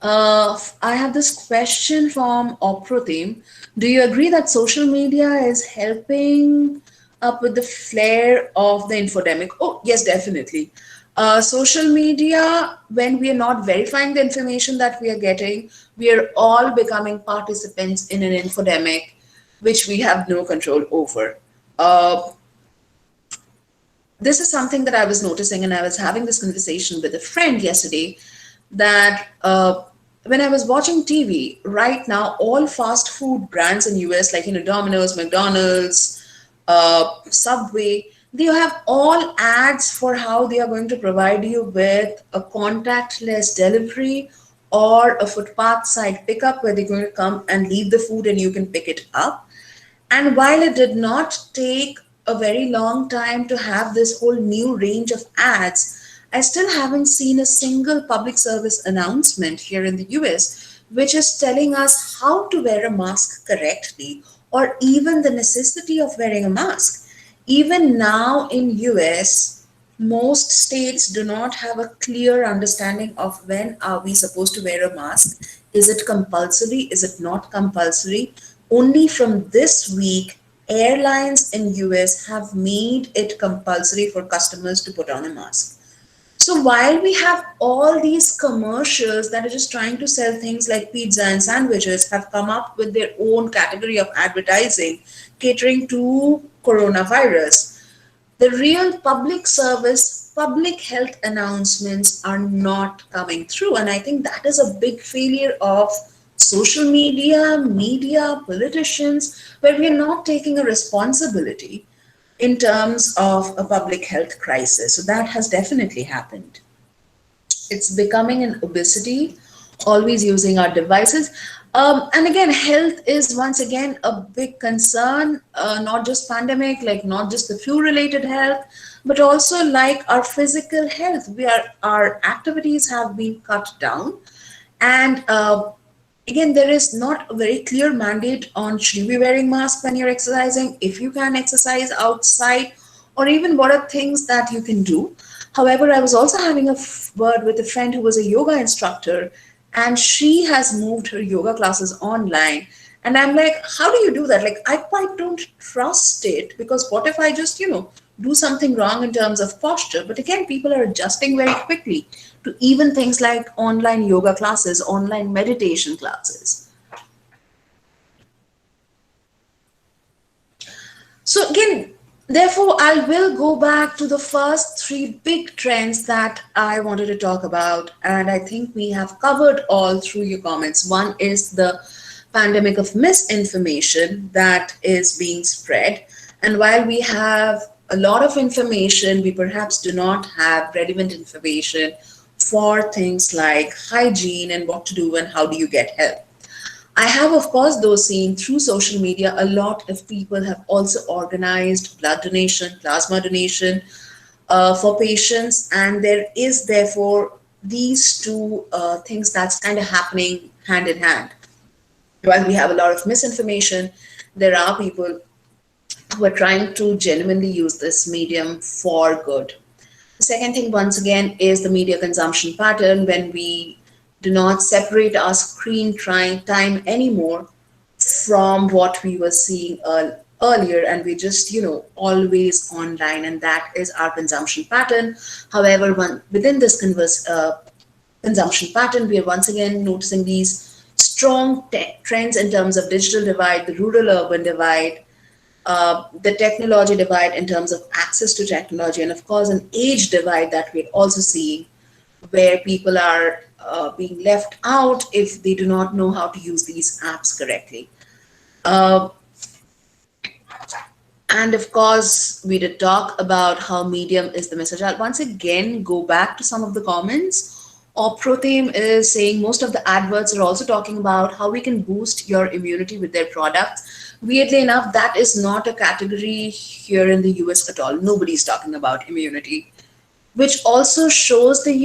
I have this question from Oprotim. Do you agree that social media is helping up with the flare of the infodemic? Oh, yes, definitely. Social media, when we are not verifying the information that we are getting, we are all becoming participants in an infodemic, which we have no control over. This is something that I was noticing, and I was having this conversation with a friend yesterday that when I was watching TV, right now, all fast food brands in US, like Domino's, McDonald's, Subway, they have all ads for how they are going to provide you with a contactless delivery or a footpath side pickup where they're going to come and leave the food and you can pick it up. And while it did not take a very long time to have this whole new range of ads, I still haven't seen a single public service announcement here in the US which is telling us how to wear a mask correctly or even the necessity of wearing a mask. Even now in US, most states do not have a clear understanding of when are we supposed to wear a mask. Is it compulsory? Is it not compulsory? Only from this week, airlines in US have made it compulsory for customers to put on a mask. So while we have all these commercials that are just trying to sell things like pizza and sandwiches have come up with their own category of advertising catering to coronavirus, the real public service, public health announcements are not coming through. And I think that is a big failure of social media, politicians, where we are not taking a responsibility in terms of a public health crisis. So that has definitely happened. It's becoming an obesity, always using our devices. And again, health is once again a big concern, not just pandemic, like not just the flu related health, but also like our physical health. Our activities have been cut down. And again, there is not a very clear mandate on should you be wearing mask when you're exercising, if you can exercise outside, or even what are things that you can do. However, I was also having a word with a friend who was a yoga instructor, and she has moved her yoga classes online. And I'm like, how do you do that? Like, I quite don't trust it, because what if I just, do something wrong in terms of posture? But again, people are adjusting very quickly to even things like online yoga classes, online meditation classes. So again, therefore, I will go back to the first three big trends that I wanted to talk about. And I think we have covered all through your comments. One is the pandemic of misinformation that is being spread. And while we have a lot of information, we perhaps do not have relevant information for things like hygiene and what to do and how do you get help. I have, of course, though, seen through social media a lot of people have also organized blood donation, plasma donation for patients. And there is therefore these two things that's kind of happening hand in hand. While we have a lot of misinformation, there are people who are trying to genuinely use this medium for good. The second thing, once again, is the media consumption pattern, when we do not separate our screen time anymore from what we were seeing earlier, and we just, always online, and that is our consumption pattern. However, within this consumption pattern, we are once again noticing these strong trends in terms of digital divide, the rural-urban divide, the technology divide in terms of access to technology, and of course an age divide that we're also seeing, where people are being left out if they do not know how to use these apps correctly. And of course, we did talk about how medium is the message. I'll once again go back to some of the comments Oprotheme is saying most of the adverts are also talking about how we can boost your immunity with their products. Weirdly enough, that is not a category here in the US at all. Nobody's talking about immunity, which also shows that,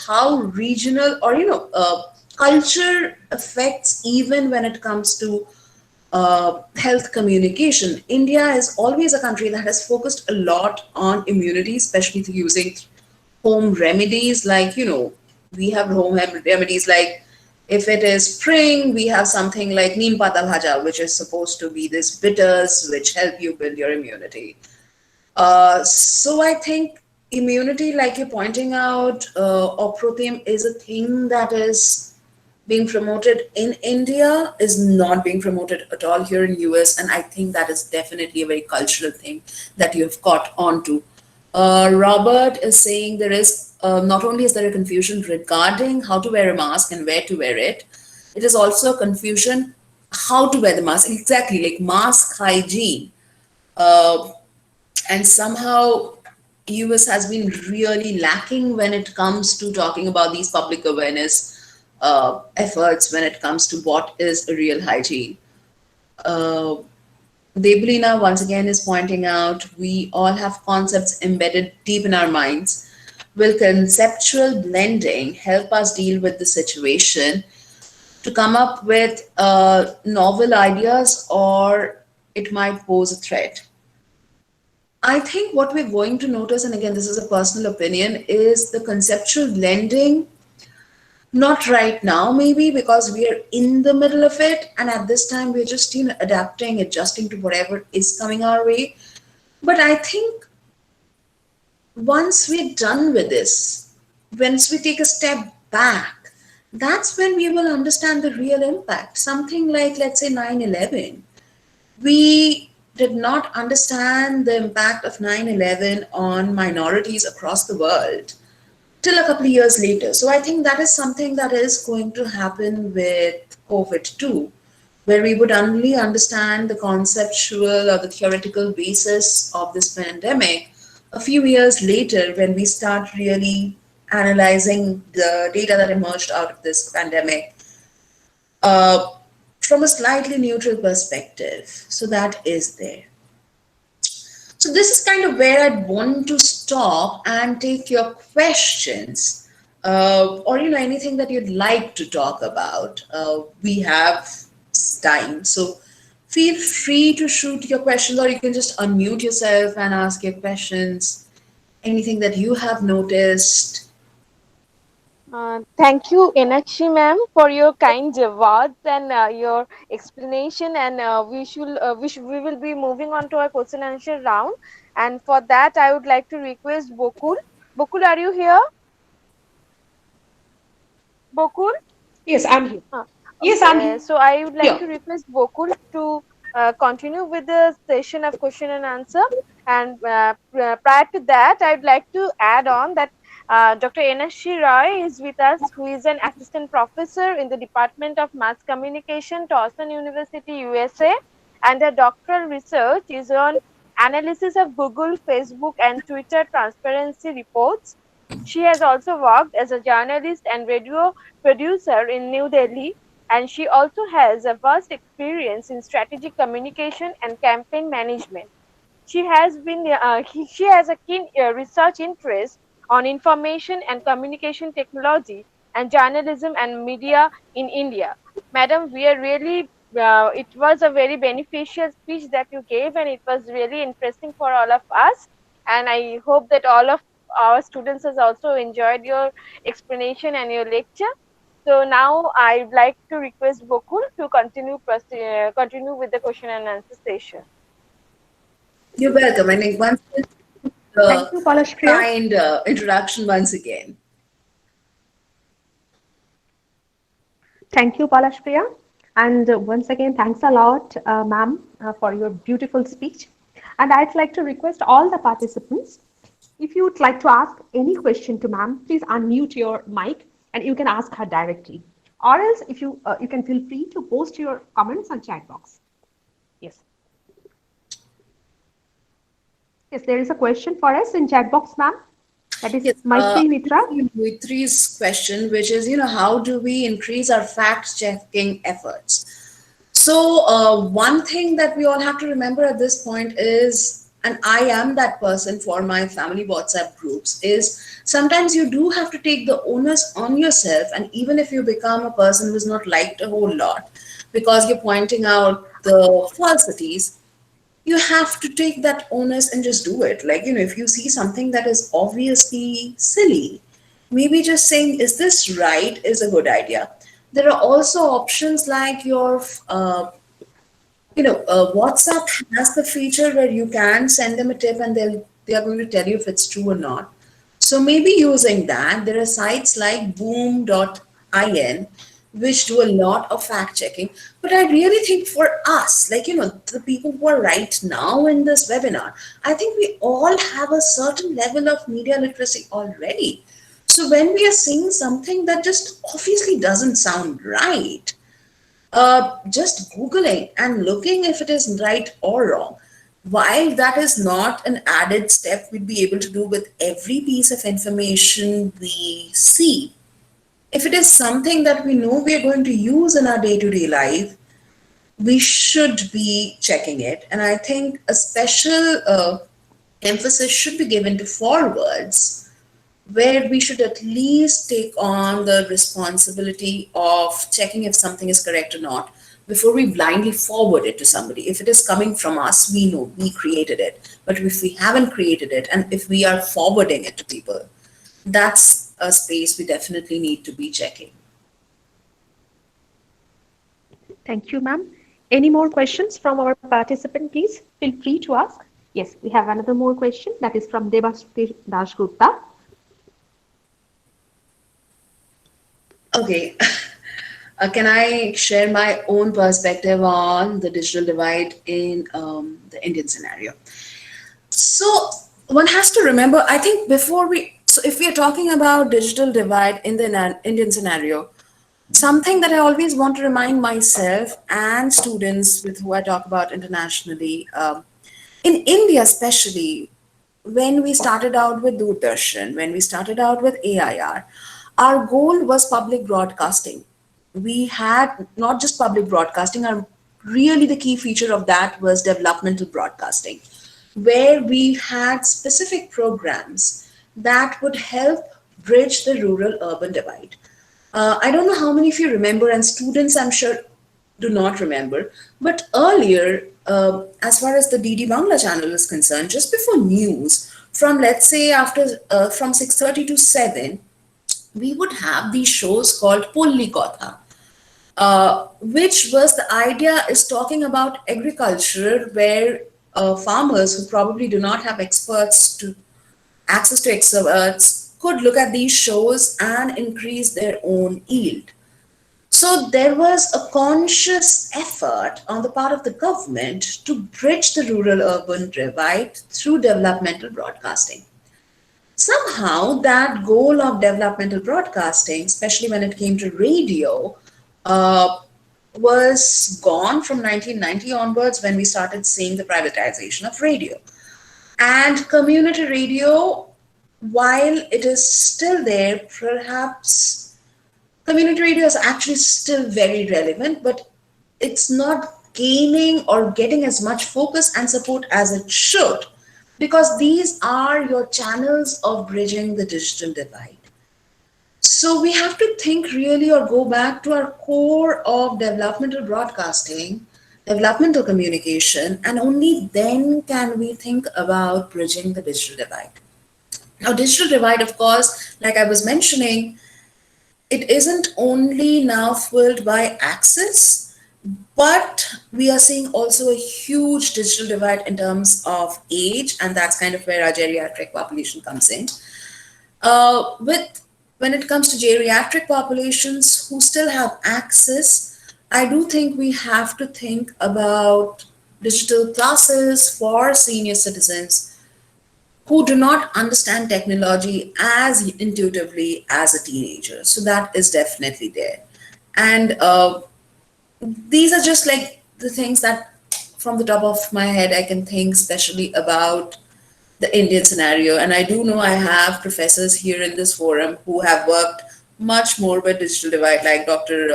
how regional or, culture affects even when it comes to health communication. India is always a country that has focused a lot on immunity, especially through using home remedies. Like, we have remedies like if it is spring, we have something like neem pata bhaja, which is supposed to be this bitters which help you build your immunity. So I think immunity, like you're pointing out, Oprotheme is a thing that is being promoted in India, is not being promoted at all here in US, and I think that is definitely a very cultural thing that you've caught on to. Robert is saying there is not only is there a confusion regarding how to wear a mask and where to wear it, it is also a confusion how to wear the mask exactly, like mask hygiene. Uh, and somehow US has been really lacking when it comes to talking about these public awareness efforts when it comes to what is a real hygiene. Uh, Debulina once again is pointing out we all have concepts embedded deep in our minds. Will conceptual blending help us deal with the situation to come up with novel ideas, or it might pose a threat? I think what we're going to notice, and again, this is a personal opinion, is the conceptual blending. Not right now, maybe because we are in the middle of it, and at this time we're just adapting, adjusting to whatever is coming our way. But I think once we're done with this, once we take a step back, that's when we will understand the real impact. Something like, let's say, 9/11. We did not understand the impact of 9/11 on minorities across the world till a couple of years later. So I think that is something that is going to happen with COVID too, where we would only understand the conceptual or the theoretical basis of this pandemic a few years later when we start really analyzing the data that emerged out of this pandemic uh, from a slightly neutral perspective. So that is there. So this is kind of where I'd want to stop and take your questions, or anything that you'd like to talk about. We have time, so feel free to shoot your questions, or you can just unmute yourself and ask your questions. Anything that you have noticed. Thank you, Enakshi ma'am, for your kind words and your explanation. And we will be moving on to our question and answer round. And for that, I would like to request Bokul. Bokul, are you here? Bokul? Yes, I'm here. Uh, Yes, I'm okay, here. so I would like to request Bokul to continue with the session of question and answer. And prior to that, I'd like to add on that Dr. Enakshi Roy is with us, who is an assistant professor in the Department of Mass Communication, Towson University, USA, and her doctoral research is on analysis of Google, Facebook, and Twitter transparency reports. She has also worked as a journalist and radio producer in New Delhi, and she also has a vast experience in strategic communication and campaign management. She has a keen research interest on information and communication technology and journalism and media in India. Madam, we are really it was a very beneficial speech that you gave, and it was really interesting for all of us. And I hope that all of our students has also enjoyed your explanation and your lecture. So now I'd like to request Bokul to continue with the question and answer session. You're welcome. I think once Thank you, Palashpriya. kind introduction once again. Thank you, Palashpriya. And once again, thanks a lot, ma'am, for your beautiful speech. And I'd like to request all the participants, if you would like to ask any question to ma'am, please unmute your mic and you can ask her directly. Or else, if you can feel free to post your comments on chat box. Yes. Yes, there is a question for us in chat box, ma'am. That is Yes, Maitri Mitra. Maitri's question, which is, how do we increase our fact-checking efforts? So, one thing that we all have to remember at this point is, and I am that person for my family WhatsApp groups, is sometimes you do have to take the onus on yourself. And even if you become a person who's not liked a whole lot because you're pointing out the falsities, you have to take that onus and just do it. Like, if you see something that is obviously silly, maybe just saying, is this right, is a good idea. There are also options like WhatsApp has the feature where you can send them a tip and they are going to tell you if it's true or not. So maybe using that, there are sites like boom.in which do a lot of fact checking. But I really think for us, like, the people who are right now in this webinar, I think we all have a certain level of media literacy already. So when we are seeing something that just obviously doesn't sound right, just Googling and looking if it is right or wrong. While that is not an added step we'd be able to do with every piece of information we see, if it is something that we know we are going to use in our day-to-day life, we should be checking it. And I think a special emphasis should be given to forwards, where we should at least take on the responsibility of checking if something is correct or not before we blindly forward it to somebody. If it is coming from us, we know we created it. But if we haven't created it and if we are forwarding it to people, that's a space we definitely need to be checking. Thank you, ma'am. Any more questions from our participant, please? Feel free to ask. Yes, we have another more question that is from Devashree Dashgupta. Okay. Can I share my own perspective on the digital divide in the Indian scenario? So one has to remember, I think so if we are talking about digital divide in the Indian scenario, something that I always want to remind myself and students with who I talk about internationally, in India especially, when we started out with Doordarshan, when we started out with AIR, our goal was public broadcasting. We had not just public broadcasting, really the key feature of that was developmental broadcasting, where we had specific programs that would help bridge the rural-urban divide. I don't know how many of you remember, and students I'm sure do not remember, but earlier, as far as the DD Bangla channel is concerned, just before news, from let's say from 6:30 to 7, we would have these shows called Polli Kotha, which was the idea is talking about agriculture, where farmers who probably do not have access to experts could look at these shows and increase their own yield. So there was a conscious effort on the part of the government to bridge the rural-urban divide through developmental broadcasting. Somehow that goal of developmental broadcasting, especially when it came to radio, was gone from 1990 onwards, when we started seeing the privatization of radio. And community radio, while it is still there, perhaps community radio is actually still very relevant, but it's not gaining or getting as much focus and support as it should, because these are your channels of bridging the digital divide. So we have to think really, or go back to our core of developmental broadcasting, developmental communication, and only then can we think about bridging the digital divide. Now, digital divide, of course, like I was mentioning, it isn't only now fueled by access, but we are seeing also a huge digital divide in terms of age, and that's kind of where our geriatric population comes in. When it comes to geriatric populations who still have access, I do think we have to think about digital classes for senior citizens who do not understand technology as intuitively as a teenager. So that is definitely there. And these are just like the things that from the top of my head I can think, especially about the Indian scenario. And I do know I have professors here in this forum who have worked much more with digital divide, like Dr.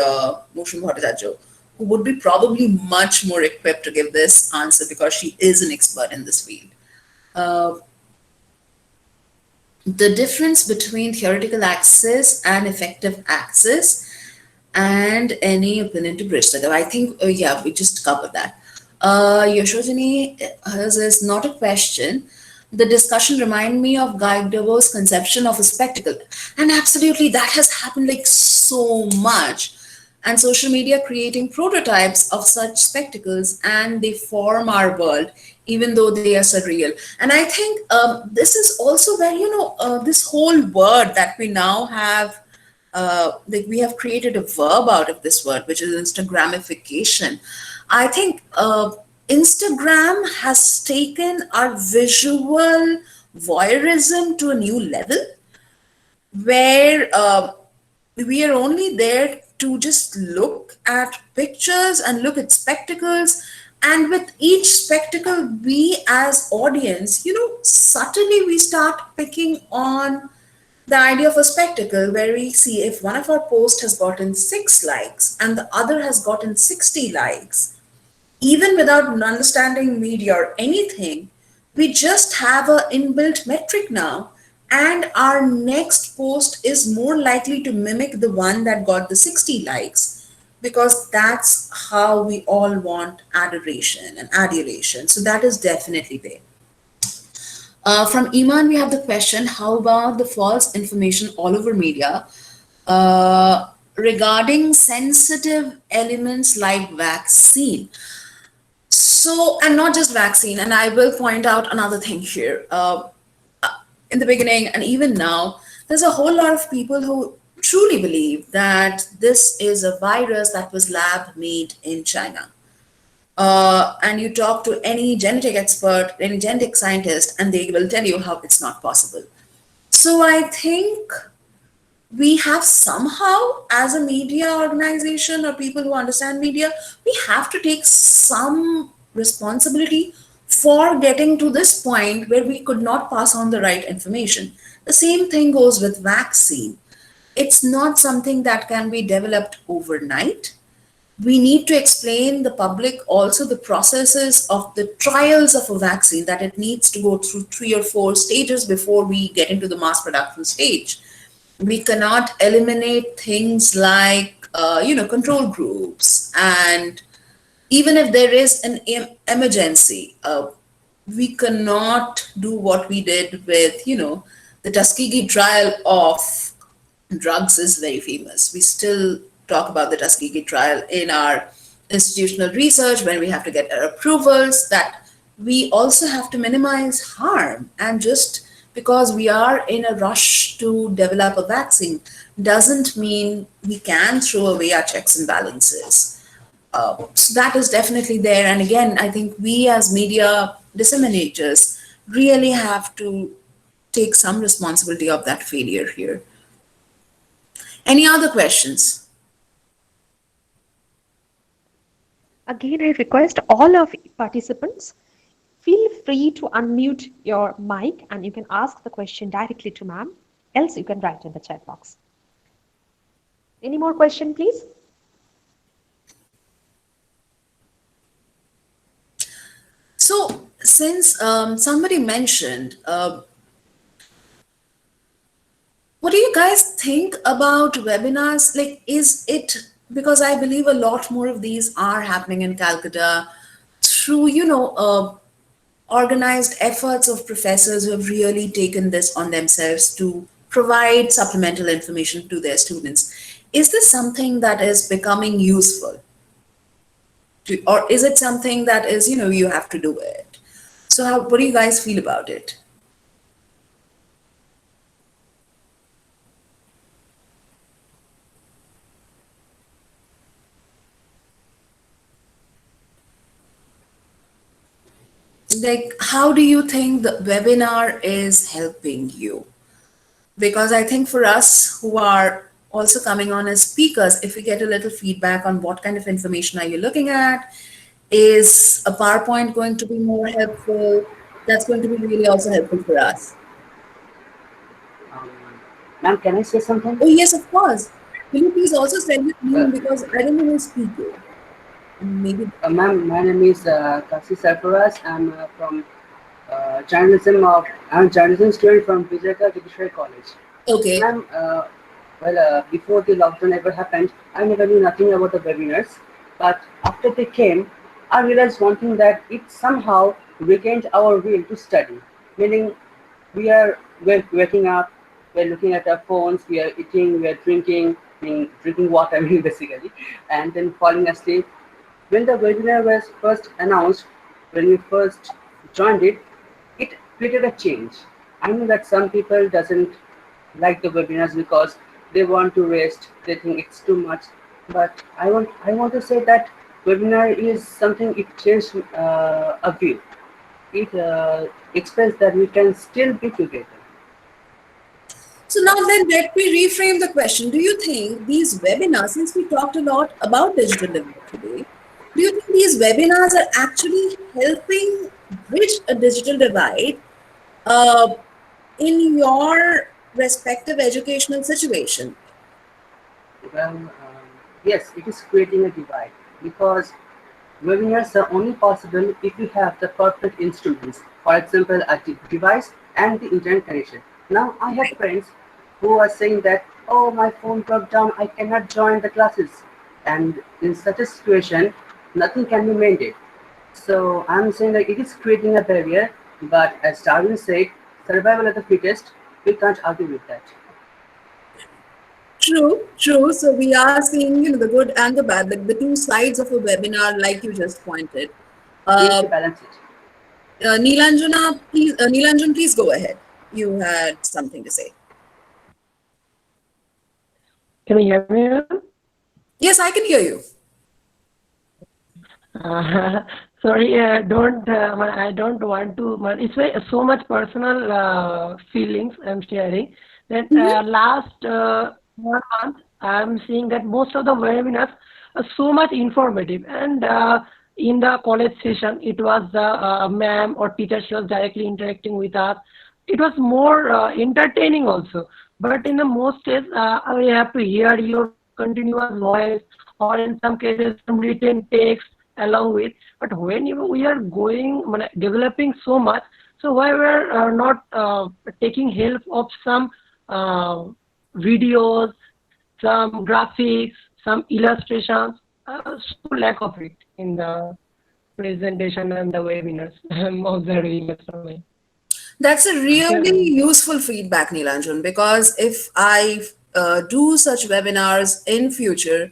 Moshun Bhattacharya, who would be probably much more equipped to give this answer because she is an expert in this field. Uh, the difference between theoretical access and effective access and any opinion to bridge that. I think, yeah, we just covered that. Yoshojini, hers is not a question. The discussion remind me of Guy Debord's conception of a spectacle. And absolutely, that has happened like so much. And social media creating prototypes of such spectacles, and they form our world, even though they are surreal. And I think this is also where, this whole word that we now have, like we have created a verb out of this word, which is Instagramification. I think Instagram has taken our visual voyeurism to a new level where we are only there to just look at pictures and look at spectacles. And with each spectacle, we as audience, subtly we start picking on the idea of a spectacle where we see if one of our posts has gotten 6 likes and the other has gotten 60 likes, even without understanding media or anything, we just have an inbuilt metric now, and our next post is more likely to mimic the one that got the 60 likes because that's how we all want adoration and adulation. So that is definitely there. From Iman, we have the question, how about the false information all over media regarding sensitive elements like vaccine? So, and not just vaccine, and I will point out another thing here. In the beginning and even now, there's a whole lot of people who truly believe that this is a virus that was lab made in China. And you talk to any genetic expert, any genetic scientist, and they will tell you how it's not possible. So I think we have somehow, as a media organization or people who understand media, we have to take some responsibility for getting to this point where we could not pass on the right information. The same thing goes with vaccine. It's not something that can be developed overnight. We need to explain the public also the processes of the trials of a vaccine, that it needs to go through 3 or 4 stages before we get into the mass production stage. We cannot eliminate things like, control groups. And even if there is an emergency, we cannot do what we did with, the Tuskegee trial of drugs is very famous. We still talk about the Tuskegee trial in our institutional research when we have to get our approvals, that we also have to minimize harm. And just because we are in a rush to develop a vaccine doesn't mean we can throw away our checks and balances. So that is definitely there. And again, I think we as media disseminators really have to take some responsibility of that failure here. Any other questions? Again, I request all of participants, feel free to unmute your mic and you can ask the question directly to ma'am, else you can write in the chat box. Any more question, please? So since somebody mentioned, what do you guys think about webinars? Like, is it, because I believe a lot more of these are happening in Calcutta through, organized efforts of professors who have really taken this on themselves to provide supplemental information to their students. Is this something that is becoming useful? Or is it something that is, you have to do it? So what do you guys feel about it? Like, how do you think the webinar is helping you? Because I think for us who are also coming on as speakers, if we get a little feedback on what kind of information are you looking at, is a PowerPoint going to be more helpful That's going to be really also helpful for us. Um, Ma'am, can I say something? Oh, yes, of course. Will you please also send your Uh, name because I don't know who's speaking. Maybe. Ma'am, my name is Kasi Sarfaraz. I'm from journalism of I'm a journalism student from Vijaygarh College. Okay. Ma'am, before the lockdown ever happened, I never knew nothing about the webinars. But after they came, I realized one thing that it somehow regained our will to study. Meaning, we're waking up, we're looking at our phones, we are eating, we are drinking, drinking water, basically, and then falling asleep. When the webinar was first announced, when we first joined it, it created a change. I know that some people doesn't like the webinars because they want to rest, they think it's too much. But I want to say that webinar is something it changed a view. It expressed that we can still be together. So now then, let me reframe the question. Do you think these webinars, since we talked a lot about digital divide today, do you think these webinars are actually helping bridge a digital divide uh, in your respective educational situation? Yes, it is creating a divide because webinars are only possible if you have the perfect instruments, for example, a device and the internet connection. Now, I have friends who are saying that, oh, my phone broke down, I cannot join the classes. And in such a situation, nothing can be mended. So, I'm saying that it is creating a barrier, but as Darwin said, survival of the fittest, we can't argue with that. True, true. So we are seeing, the good and the bad, like the two sides of a webinar, like you just pointed. We need Uh, to balance it. Neelanjan, please go ahead. You had something to say. Can you hear me, ma'am? Yes, I can hear you. Sorry, I don't want to. It's so much personal feelings I'm sharing. That last 1 month, I'm seeing that most of the webinars are so much informative, and in the college session, it was the ma'am or teacher. She was directly interacting with us. It was more entertaining also. But in the most cases, we have to hear your continuous voice, or in some cases, some written text along with. But when we are developing so much, so why we're not taking help of some uh, videos, some graphics, some illustrations? So lack of it in the presentation and the webinars. I'm observing it from my. That's a really useful feedback, Neelanjan, because if I do such webinars in future,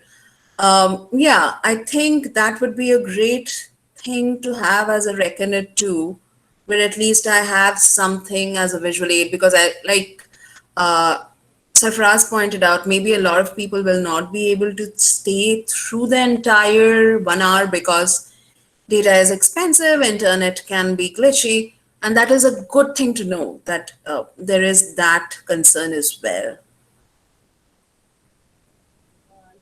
yeah, I think that would be a great thing to have as a reckoner too, where at least I have something as a visual aid because I like uh, Sarfraz pointed out, maybe a lot of people will not be able to stay through the entire 1 hour because data is expensive, internet can be glitchy, and that is a good thing to know that there is that concern as well.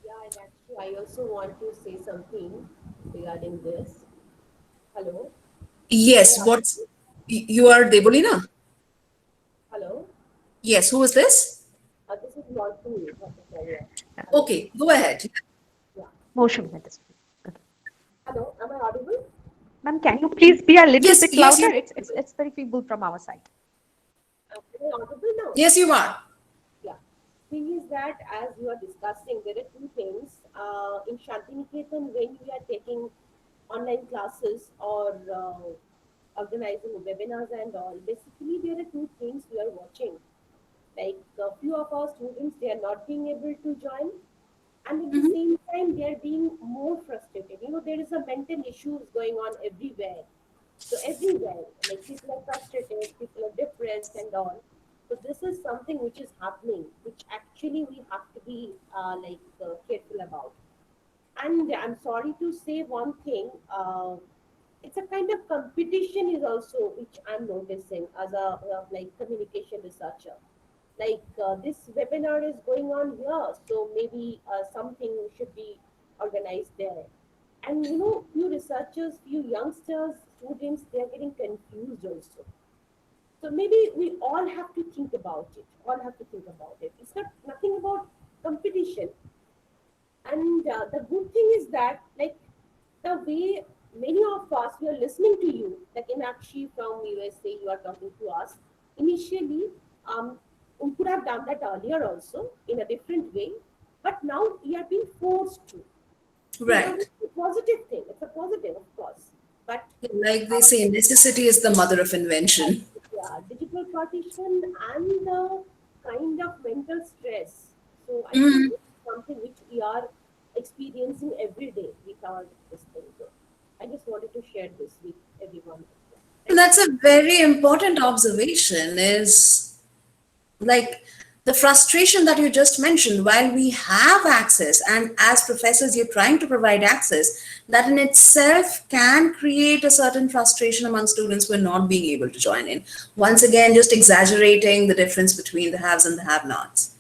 Yeah, and actually, I also want to say something regarding this. Hello, am I Yes, audible? you are Debolina? Hello, Yes, who is this? this is Monsoon Bhattacharya. Hello, Okay, go ahead. yeah. Motion let us. Okay. Hello, am I audible? Ma'am, can you please be a little Yes, bit yes, louder? you. It's very feeble from our side. Am I audible now? Yes, you are. Yeah. Thing is that as you are discussing, there are two things. In Shantiniketan, when we are taking online classes or organizing webinars and all, basically there are two things we are watching. Like a few of our students, they are not being able to join, and at the same time they are being more frustrated. There is a mental issues going on everywhere. So everywhere, like people are frustrated, people are depressed and all. So this is something which is happening, which actually we have to be careful about. And I'm sorry to say one thing. It's a kind of competition is also which I'm noticing as a like communication researcher. Like this webinar is going on here, so maybe something should be organized there. And few researchers, few youngsters, students, they are getting confused also. So maybe we all have to think about it. All have to think about it. It's not nothing about competition. And the good thing is that, like, the way many of us we are listening to you, like Enakshi from USA, you are talking to us. Initially, we could have done that earlier also in a different way, but now we are being forced to. So in a way, Right. it's a positive thing. It's a positive, of course. But Like they say, necessity is the mother of invention. yeah, digital partition and the kind of mental stress. So I think Mhm. this is something which we are experiencing every day with our this thing. So I just wanted to share this with everyone. Thank That's you. a very important observation, is like the frustration that you just mentioned. While we have access, and as professors you're trying to provide access, that in itself can create a certain frustration among students who are not being able to join in, once again just exaggerating the difference between the haves and the have-nots.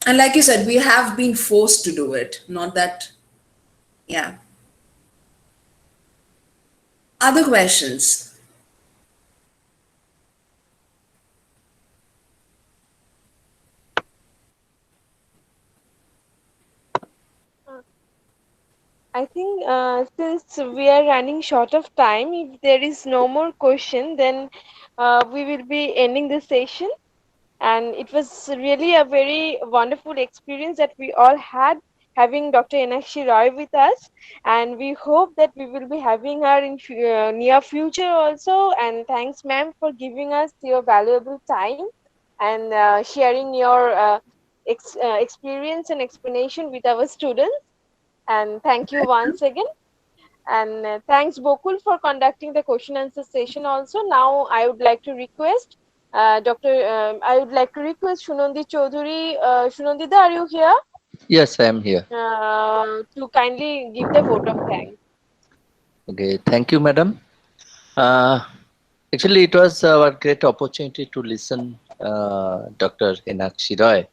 And like you said, we have been forced to do it, not that. Yeah. Other questions? Uh, I think since we are running short of time, if there is no more question, then we will be ending the session. And it was really a very wonderful experience that we all had having Dr. Enakshi Roy with us. And we hope that we will be having her in near future also. And thanks, ma'am, for giving us your valuable time and sharing your experience and explanation with our students. And thank you once again. And thanks, Bokul, for conducting the question answer session also. Now, I would like to request I would like to request Shunandi Chaudhuri. Shunandida, are you here? Yes, I am here. To kindly give the vote of thanks. Okay, thank you, madam. Uh, Actually, it was our great opportunity to listen Dr. Enakshi Roy,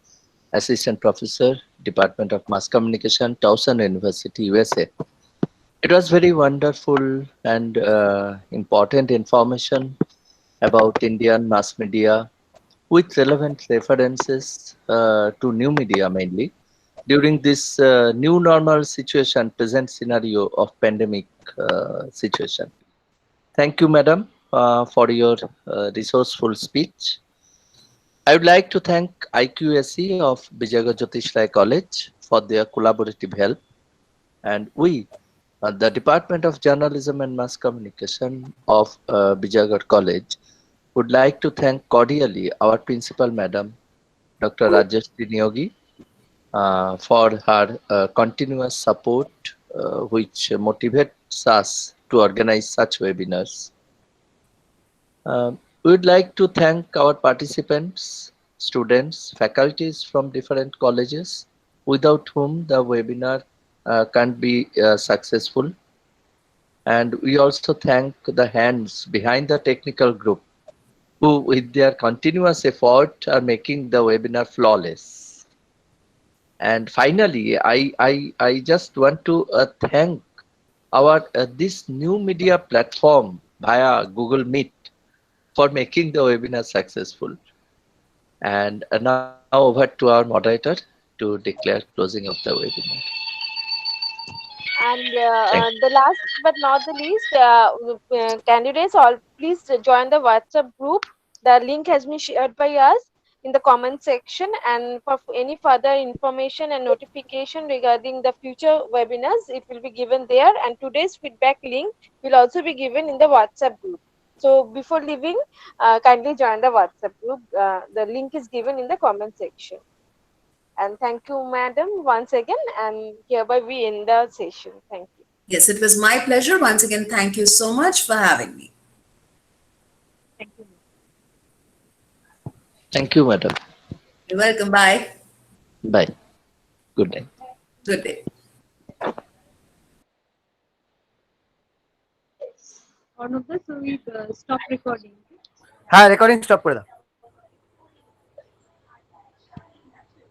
Assistant Professor, Department of Mass Communication, Towson University, USA. It was very wonderful and important information about Indian mass media with relevant references to new media mainly during this new normal situation, present scenario of pandemic situation. Thank you, madam, for your resourceful speech. I would like to thank IQAC of Vijaygarh Jyotish College for their collaborative help, and we, the Department of Journalism and Mass Communication of Vijaygarh College, would like to thank cordially our principal, madam, Dr. Rajeshri Niyogi, for her continuous support, which motivates us to organize such webinars. We would like to thank our participants, students, faculties from different colleges, without whom the webinar can't be successful. And we also thank the hands behind the technical group who, with their continuous effort, are making the webinar flawless. And finally, I just want to thank our this new media platform via Google Meet for making the webinar successful. And now over to our moderator to declare closing of the webinar. And Thank the last but not the least, candidates, all please join the WhatsApp group. The link has been shared by us in the comment section. And for any further information and notification regarding the future webinars, it will be given there. And today's feedback link will also be given in the WhatsApp group. So before leaving, kindly join the WhatsApp group. The link is given in the comment section. And thank you, madam, once again. And hereby we end the session. Thank you. Yes, it was my pleasure. Once again, thank you so much for having me. Thank you. Thank you, madam. You're welcome. Bye. Bye. Good night. Good day. One of the, so we stop recording. হ্যাঁ recording stop করে দাও